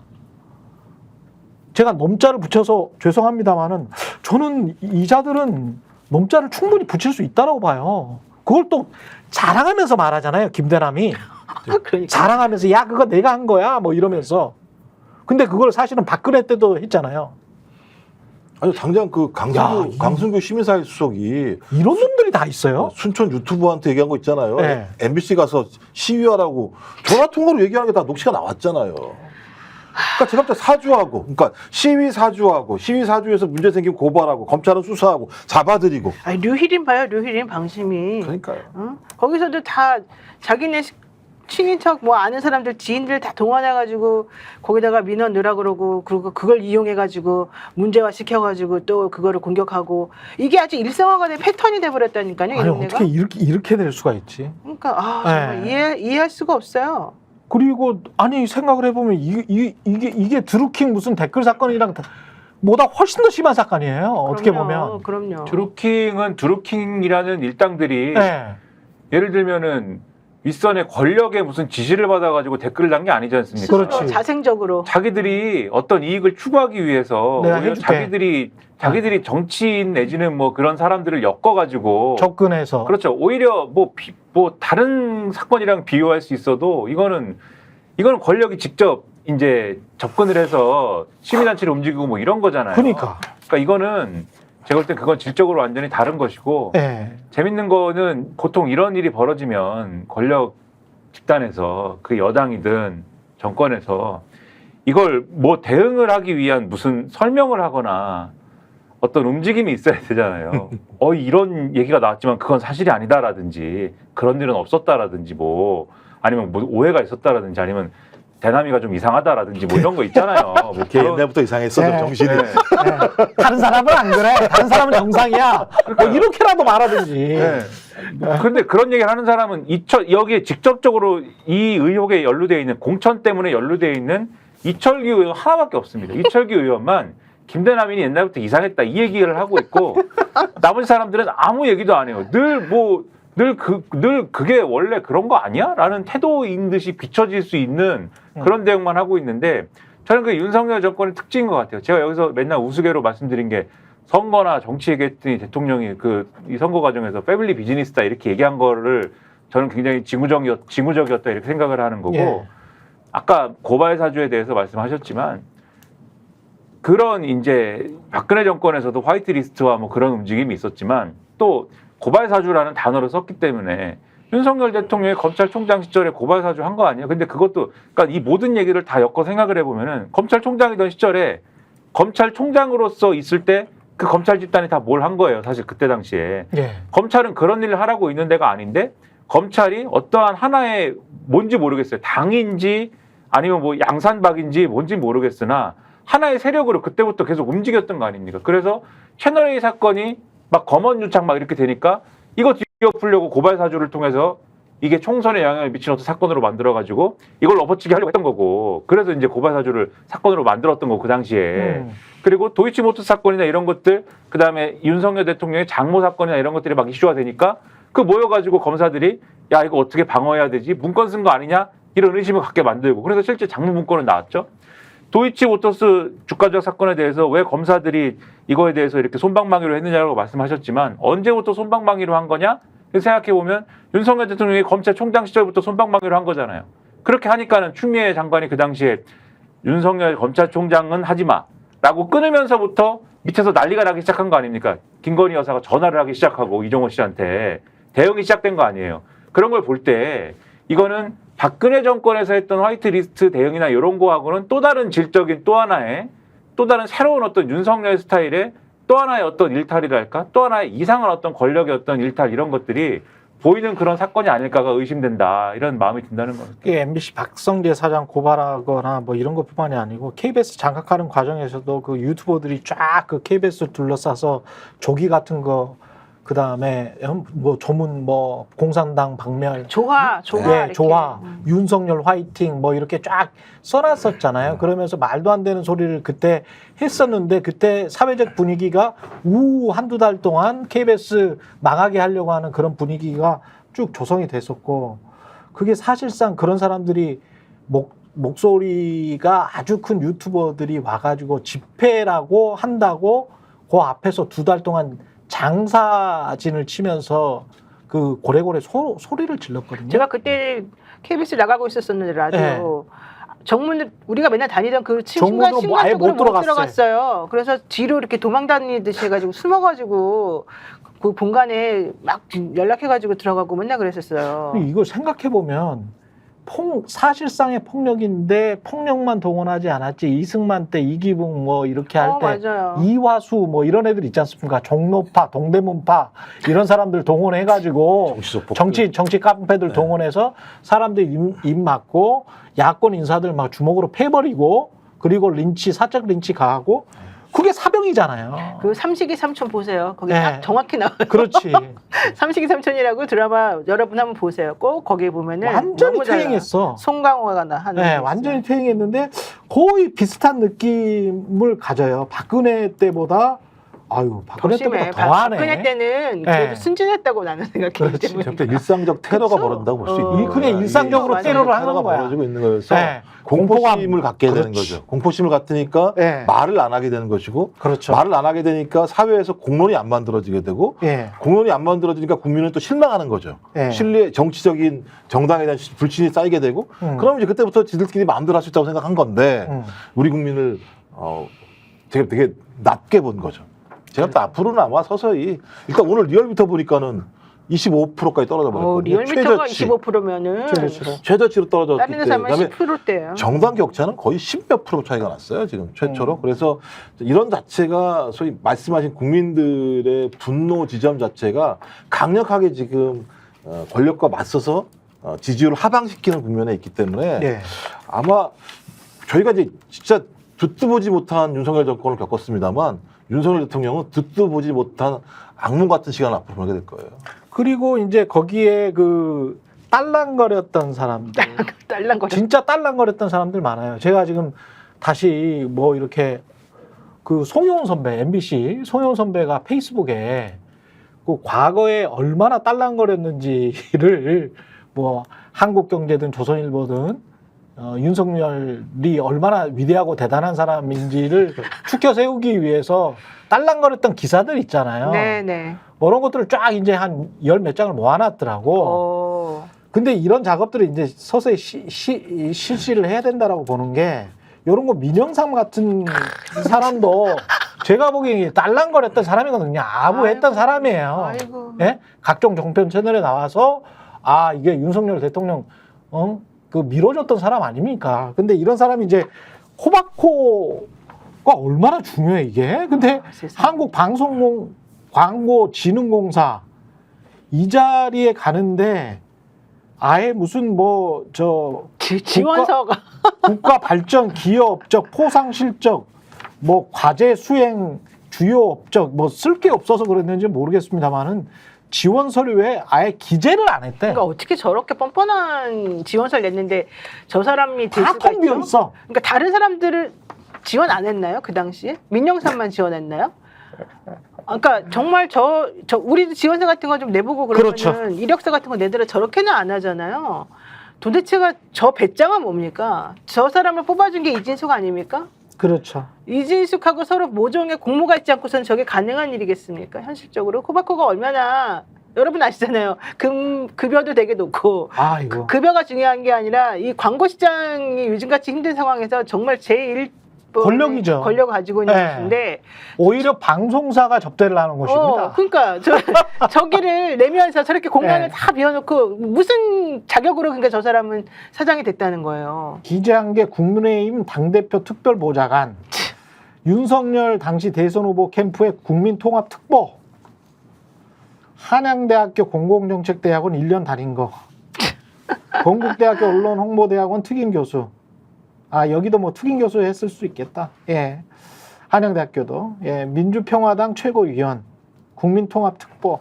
제가 놈자를 붙여서 죄송합니다만은 저는 이 자들은 놈자를 충분히 붙일 수 있다고 봐요. 그걸 또 자랑하면서 말하잖아요, 김대남이. 그러니까. 자랑하면서 야 그거 내가 한 거야 뭐 이러면서. 근데 그걸 사실은 박근혜 때도 했잖아요. 아니 당장 그 강승규 시민사회 수석이 이런 놈들이 다 있어요. 순천 유튜브한테 얘기한 거 있잖아요. 네. MBC 가서 시위하라고 전화 통화로 얘기하는 게 다 녹취가 나왔잖아요. 그러니까 제가 볼 때 사주하고, 그러니까 시위 사주에서 문제 생기면 고발하고, 검찰은 수사하고, 잡아들이고. 류희린 봐요, 류희린 방심이. 그러니까요. 응? 거기서도 다 자기네 친인척 뭐 아는 사람들 지인들 다 동원해가지고 거기다가 민원 넣으라 그러고 그리고 그걸 이용해가지고 문제화 시켜가지고 또 그거를 공격하고 이게 아주 일상화가 된 패턴이 돼버렸다니까요. 아니 이런 어떻게 데가. 이렇게 될 수가 있지? 그러니까 정말 이해할 수가 없어요. 그리고 아니 생각을 해보면 이게 드루킹 무슨 댓글 사건이랑 보다 훨씬 더 심한 사건이에요. 어떻게 보면. 그럼요. 드루킹이라는 일당들이 네. 예를 들면은 윗선의 권력에 무슨 지시를 받아가지고 댓글을 단 게 아니지 않습니까? 그렇지. 자생적으로. 자기들이 어떤 이익을 추구하기 위해서 내가 오히려 해줄게. 자기들이 정치인 내지는 뭐 그런 사람들을 엮어가지고 접근해서. 그렇죠. 오히려 뭐 다른 사건이랑 비교할 수 있어도 이거는 권력이 직접 이제 접근을 해서 시민단체를 움직이고 뭐 이런 거잖아요. 그러니까. 이거는 제가 볼 때 그건 질적으로 완전히 다른 것이고 네. 재밌는 거는 보통 이런 일이 벌어지면 권력 집단에서 그 여당이든 정권에서 이걸 뭐 대응을 하기 위한 무슨 설명을 하거나 어떤 움직임이 있어야 되잖아요. 이런 얘기가 나왔지만 그건 사실이 아니다라든지 그런 일은 없었다라든지 뭐 아니면 뭐 오해가 있었다라든지 아니면 대남이가 좀 이상하다라든지 뭐 이런 거 있잖아요. 뭐 걔 옛날부터 이상했어, 좀 네. 정신이. 네. 다른 사람은 안 그래. 다른 사람은 정상이야. 뭐 이렇게라도 말하든지. 네. 그런데 그런 얘기를 하는 사람은 여기에 직접적으로 이 의혹에 연루되어 있는 공천 때문에 연루되어 있는 이철규 의원 하나밖에 없습니다. 이철규 의원만 김대남이 옛날부터 이상했다 이 얘기를 하고 있고 나머지 사람들은 아무 얘기도 안 해요. 늘 그게 원래 그런 거 아니야? 라는 태도인 듯이 비춰질 수 있는 그런 대응만 하고 있는데 저는 그 윤석열 정권의 특징인 것 같아요. 제가 여기서 맨날 우스개로 말씀드린 게 선거나 정치 얘기했더니 대통령이 이 선거 과정에서 패밀리 비즈니스다 이렇게 얘기한 거를 저는 굉장히 징후적이었다 이렇게 생각을 하는 거고 예. 아까 고발 사주에 대해서 말씀하셨지만 그런 이제 박근혜 정권에서도 화이트리스트와 뭐 그런 움직임이 있었지만 또 고발 사주라는 단어를 썼기 때문에 윤석열 대통령의 검찰총장 시절에 고발 사주 한 거 아니에요? 근데 그것도 그러니까 이 모든 얘기를 다 엮어 생각을 해보면은 검찰총장이던 시절에 검찰총장으로서 있을 때 그 검찰 집단이 다 뭘 한 거예요. 사실 그때 당시에 예. 검찰은 그런 일을 하라고 있는 데가 아닌데 검찰이 어떠한 하나의 뭔지 모르겠어요. 당인지 아니면 뭐 양산박인지 뭔지 모르겠으나 하나의 세력으로 그때부터 계속 움직였던 거 아닙니까? 그래서 채널A 사건이 막 검언유착 막 이렇게 되니까 이거 뒤엎으려고 고발 사주를 통해서 이게 총선에 영향을 미치는 어떤 사건으로 만들어가지고 이걸 엎어치게 하려고 했던 거고 그래서 이제 고발 사주를 사건으로 만들었던 거고 그 당시에 그리고 도이치모터 사건이나 이런 것들 그다음에 윤석열 대통령의 장모 사건이나 이런 것들이 막 이슈가 되니까 그 모여가지고 검사들이 야 이거 어떻게 방어해야 되지 문건 쓴 거 아니냐 이런 의심을 갖게 만들고 그래서 실제 장모 문건은 나왔죠. 도이치모터스 주가 조작 사건에 대해서 왜 검사들이 이거에 대해서 이렇게 솜방망이로 했느냐고 말씀하셨지만 언제부터 솜방망이로 한 거냐? 생각해보면 윤석열 대통령이 검찰총장 시절부터 솜방망이로 한 거잖아요. 그렇게 하니까는 추미애 장관이 그 당시에 윤석열 검찰총장은 하지 마 라고 끊으면서부터 밑에서 난리가 나기 시작한 거 아닙니까? 김건희 여사가 전화를 하기 시작하고 이종호 씨한테 대응이 시작된 거 아니에요. 그런 걸 볼 때 이거는 박근혜 정권에서 했던 화이트리스트 대응이나 이런 거하고는 또 다른 질적인 또 하나의 또 다른 새로운 어떤 윤석열 스타일의 또 하나의 어떤 일탈이랄까? 또 하나의 이상한 어떤 권력의 어떤 일탈 이런 것들이 보이는 그런 사건이 아닐까가 의심된다. 이런 마음이 든다는 겁니다. MBC 박성재 사장 고발하거나 뭐 이런 것뿐만이 아니고 KBS 장악하는 과정에서도 그 유튜버들이 쫙 그 KBS 둘러싸서 조기 같은 거 그다음에 뭐 조문 뭐 공산당 박멸 조화 예, 이렇게. 조화, 윤석열 화이팅 뭐 이렇게 쫙 써놨었잖아요. 그러면서 말도 안 되는 소리를 그때 했었는데 그때 사회적 분위기가 한두 달 동안 KBS 망하게 하려고 하는 그런 분위기가 쭉 조성이 됐었고 그게 사실상 그런 사람들이 목소리가 아주 큰 유튜버들이 와가지고 집회라고 한다고 그 앞에서 2달 동안 장사진을 치면서 그 고래고래 소리를 질렀거든요. 제가 그때 KBS 나가고 있었었는데 라디오 정문을 우리가 맨날 다니던 그 정문으로 신관 아예 쪽으로 못 못 들어갔어요. 그래서 뒤로 이렇게 도망다니듯이 해가지고 숨어가지고 그 본관에 막 연락해가지고 들어가고 맨날 그랬었어요. 이거 생각해 보면 사실상의 폭력인데 폭력만 동원하지 않았지. 이승만 때 이기붕 뭐 이렇게 할 때 맞아요. 이화수 뭐 이런 애들 있지 않습니까? 종로파, 동대문파 이런 사람들 동원해가지고 정치 깡패들 동원해서 사람들 입 막고 야권 인사들 막 주먹으로 패버리고 그리고 사적 린치 가하고 그게 사병이잖아요. 그 삼식이 삼촌 보세요. 거기 네. 딱 정확히 나와요. 그렇지. 삼식이 삼촌이라고 드라마 여러분 한번 보세요. 꼭 거기 보면은 완전히 너무 잘 나와요. 퇴행했어. 송강호가 하는. 네, 완전히 퇴행했는데 거의 비슷한 느낌을 가져요. 박근혜 때보다 박근혜 때보다 더하네. 박근혜 때는 네. 그래도 순진했다고 나는 생각했기 그렇지. 때문에. 진짜 일상적 테러가 그쵸? 벌어진다고 볼 수 있는 거예요. 그냥 일상적으로 맞아요. 테러를 하는 테러가 거야. 벌어지고 있는 거여서 네. 공포심을 갖게 되는 그렇지. 거죠. 공포심을 갖으니까 네. 말을 안 하게 되는 것이고 그렇죠. 말을 안 하게 되니까 사회에서 공론이 안 만들어지게 되고 예. 공론이 안 만들어지니까 국민은 또 실망하는 거죠. 예. 신뢰 정치적인 정당에 대한 불신이 쌓이게 되고 그럼 이제 그때부터 지들끼리 마음대로 할 수 있다고 생각한 건데 우리 국민을 제가 되게 낮게 본 거죠. 제가 또 앞으로는 아마 서서히 일단 오늘 리얼미터 보니까는 25%까지 떨어져 버렸거든요. 리얼미터가 25%면은 최저치로 떨어졌기 다른 데서 하면 때문에 10%대예요. 정당 격차는 거의 10몇 프로 차이가 났어요. 지금 최초로. 그래서 이런 자체가 소위 말씀하신 국민들의 분노 지점 자체가 강력하게 지금 권력과 맞서서 지지율을 하방시키는 국면에 있기 때문에 예. 아마 저희가 이제 진짜 듣도 보지 못한 윤석열 정권을 겪었습니다만 윤석열 대통령은 듣도 보지 못한 악몽 같은 시간을 앞으로 보내게 될 거예요. 그리고 이제 거기에 그 딸랑거렸던 사람들, 딸랑거려. 진짜 딸랑거렸던 사람들 많아요. 제가 지금 다시 뭐 이렇게 그 송영훈 선배, MBC 송영훈 선배가 페이스북에 그 과거에 얼마나 딸랑거렸는지를 뭐 한국경제든 조선일보든 윤석열이 얼마나 위대하고 대단한 사람인지를 추켜 세우기 위해서 딸랑거렸던 기사들 있잖아요. 네네. 그런 것들을 쫙 이제 한 열 몇 장을 모아놨더라고. 근데 이런 작업들을 이제 서서히 실시를 해야 된다라고 보는 게 이런 거 민영삼 같은 사람도 제가 보기엔 딸랑거렸던 사람이거든요. 아부했던 사람이에요. 아이고. 예? 각종 종편 채널에 나와서 이게 윤석열 대통령 그 밀어줬던 사람 아닙니까? 근데 이런 사람이 이제 코바코가 얼마나 중요해 이게. 근데 한국방송광고진흥공사 이 자리에 가는데 아예 무슨 지원서가 국가 발전 기여업적 포상 실적 뭐 과제 수행 주요 업적 뭐 쓸 게 없어서 그랬는지 모르겠습니다만은 지원 서류에 아예 기재를 안 했대. 그러니까 어떻게 저렇게 뻔뻔한 지원서를 냈는데 저 사람이 될 다 수가 텅 비어 있죠? 있어. 그러니까 다른 사람들을 지원 안 했나요? 그 당시에? 민영삼만 지원했나요? 그러니까 정말 우리도 지원서 같은 거 좀 내보고 그러면은 그렇죠. 이력서 같은 거 내더라 저렇게는 안 하잖아요. 도대체가 저 배짱은 뭡니까? 저 사람을 뽑아준 게 이진숙 아닙니까? 그렇죠. 이진숙하고 서로 모종의 공모가 있지 않고선 저게 가능한 일이겠습니까? 현실적으로 코바코가 얼마나 여러분 아시잖아요. 급여도 되게 높고 급여가 중요한 게 아니라 이 광고 시장이 요즘같이 힘든 상황에서 정말 제일 권력이죠. 권력을 가지고 있는 네. 곳인데 오히려 방송사가 접대를 하는 곳입니다. 그러니까 저기를 내면서 저렇게 공간을 네. 다 비워놓고 무슨 자격으로 그러니까 저 사람은 사장이 됐다는 거예요. 기재한 게 국민의힘 당대표 특별보좌관, 윤석열 당시 대선 후보 캠프의 국민통합특보, 한양대학교 공공정책대학원 1년 다닌 거, 건국대학교 언론홍보대학원 특임교수. 아, 여기도 뭐 특임교수 했을 수 있겠다. 예. 한양대학교도. 예. 민주평화당 최고위원, 국민통합특보.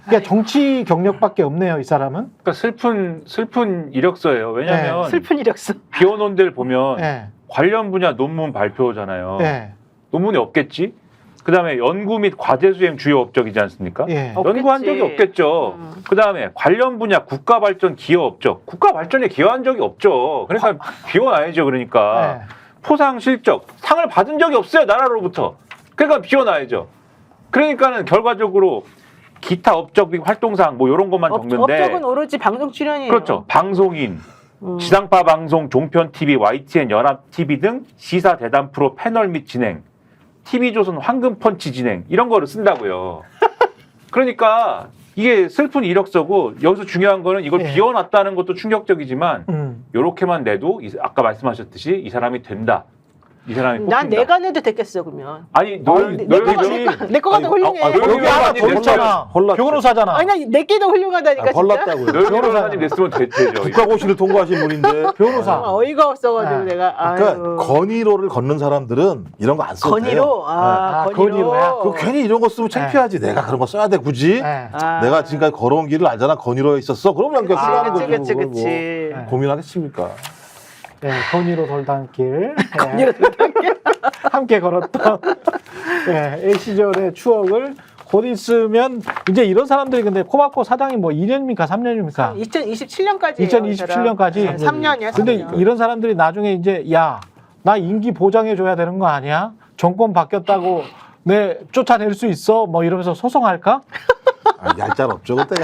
그러니까 정치 경력밖에 없네요, 이 사람은. 그러니까 슬픈 이력서예요. 왜냐하면 슬픈 이력서. 비워놓은 데를 보면 예. 관련 분야 논문 발표잖아요. 예. 논문이 없겠지. 그다음에 연구 및 과제 수행 주요 업적이지 않습니까? 예. 연구한 적이 없겠죠. 그다음에 관련 분야 국가 발전 기여 업적. 국가 발전에 기여한 적이 없죠. 그러니까 비워놔야죠. 그러니까 예. 포상 실적 상을 받은 적이 없어요. 나라로부터. 그러니까 비워놔야죠. 그러니까는 결과적으로 기타 업적 및 활동사항 뭐 이런 것만 적는데 업적은 오로지 방송 출연이에요. 그렇죠. 방송인, 지상파 방송, 종편 TV, YTN, 연합 TV 등 시사 대담 프로 패널 및 진행, TV조선 황금 펀치 진행 이런 거를 쓴다고요. 그러니까 이게 슬픈 이력서고 여기서 중요한 거는 이걸 예. 비워놨다는 것도 충격적이지만 요렇게만 내도 아까 말씀하셨듯이 이 사람이 된다. 이 사람이 뽑힌다. 난 내가 내도 됐겠어 그러면. 아니 내 거가 더 훌륭해. 여기 하나 더 있잖아. 헐났죠. 변호사잖아. 아니 내게도 훌륭하다니까 진짜. 헐났다고요. 변호사님 냈으면 되죠. 국가고시를 통과하신 분인데 변호사. 어이가 없어가지고 네. 내가. 그러니까 아유. 건의로를 걷는 사람들은 이런 거 안 써도 돼요. 건의로. 아, 네. 건의로. 건의로야? 그 괜히 이런 거 쓰면 창피하지. 내가 그런 거 써야 돼 굳이. 예. 아. 내가 지금까지 걸어온 길을 알잖아. 건의로에 있었어. 그러면 그냥 쓰라는 거지. 그치 그걸 뭐 그치. 고민하겠습니까? 예, 건의로 돌담길. 건의로 돌담길. 함께 걸었던 예, 시절의 추억을 곧 있으면 이제 이런 사람들이 근데 코바코 사장이 뭐 2년입니까 3년입니까? 2027년까지. 2027년까지. 3년이야. 근데 이런 사람들이 나중에 이제 야, 나 임기 보장해 줘야 되는 거 아니야? 정권 바뀌었다고 내 쫓아낼 수 있어? 뭐 이러면서 소송할까? 아, 얄짤 없죠 그때.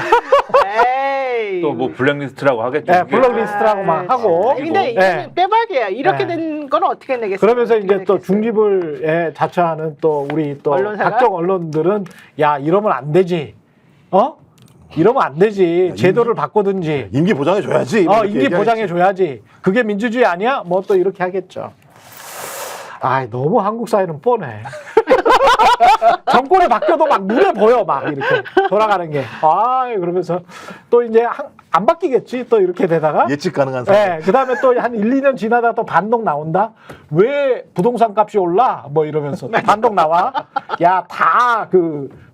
에이. 또 뭐 블랙리스트라고 하겠죠. 예, 그게. 블랙리스트라고 막 하고. 아니, 근데 예. 이거는 빼박이야. 이렇게 네. 된 건 어떻게 내겠어요? 그러면서 어떻게 이제 또 내겠어요? 중립을 예, 자처하는 또 우리 또 언론사가? 각종 언론들은 야 이러면 안 되지, 이러면 안 되지, 제도를 바꾸든지, 임기 보장해 줘야지. 임기 보장해 줘야지. 그게 민주주의 아니야? 뭐 또 이렇게 하겠죠. 아, 너무 한국 사회는 뻔해. 정권이 바뀌어도 막 눈에 보여, 막 이렇게 돌아가는 게. 아, 그러면서 또 이제 안 바뀌겠지, 또 이렇게 되다가. 예측 가능한 사람. 네, 그 다음에 또 한 1, 2년 지나다가 또 반동 나온다? 왜 부동산 값이 올라? 뭐 이러면서 또 반동 나와? 야, 다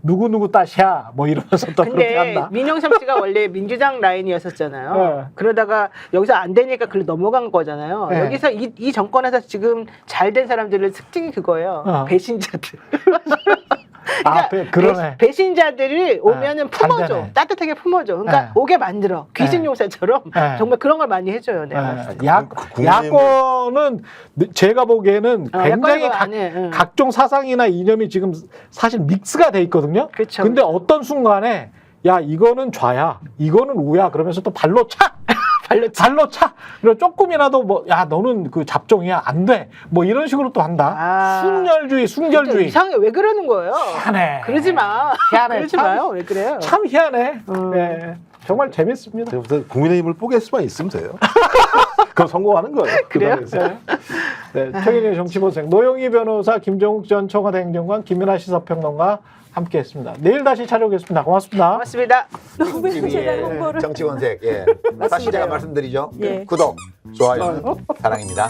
누구누구 따시야? 뭐 이러면서 또 그렇게 근데 한다. 민영삼 씨가 원래 민주당 라인이었었잖아요. 네. 그러다가 여기서 안 되니까 글로 넘어간 거잖아요. 네. 여기서 이 정권에서 지금 잘 된 사람들의 특징이 그거예요. 배신자들. 그러네. 배신자들이 오면은 잘 품어줘. 되네. 따뜻하게 품어줘. 그러니까 네. 오게 만들어. 귀신 네. 용사처럼 네. 정말 그런 걸 많이 해줘요. 내가. 야권은 제가 보기에는 굉장히 야권은 안 해. 응. 각종 사상이나 이념이 지금 사실 믹스가 돼 있거든요. 그쵸, 근데 그쵸. 어떤 순간에 야 이거는 좌야, 이거는 우야 그러면서 또 발로 차. 발로 차. 그리고 조금이라도 뭐 야 너는 그 잡종이야 안 돼. 뭐 이런 식으로 또 한다. 아. 순혈주의, 진짜 순결주의. 이상해. 왜 그러는 거예요? 희한해. 그러지 마. 희한해. 그러지 참. 마요. 왜 그래요? 참 희한해. 네. 정말 재밌습니다. 국민의힘을 뽀갤 수만 있으면 돼요. 그럼 성공하는 거예요. 그래요? 네, 청인의 정치본색 노영희 변호사, 김종욱 전 청와대 행정관, 김민아 시사평론가 함께했습니다. 내일 다시 찾아오겠습니다. 고맙습니다. 고맙습니다. TV의 정치권색 사실대로 말씀드리죠. 구독, 좋아요, 사랑입니다.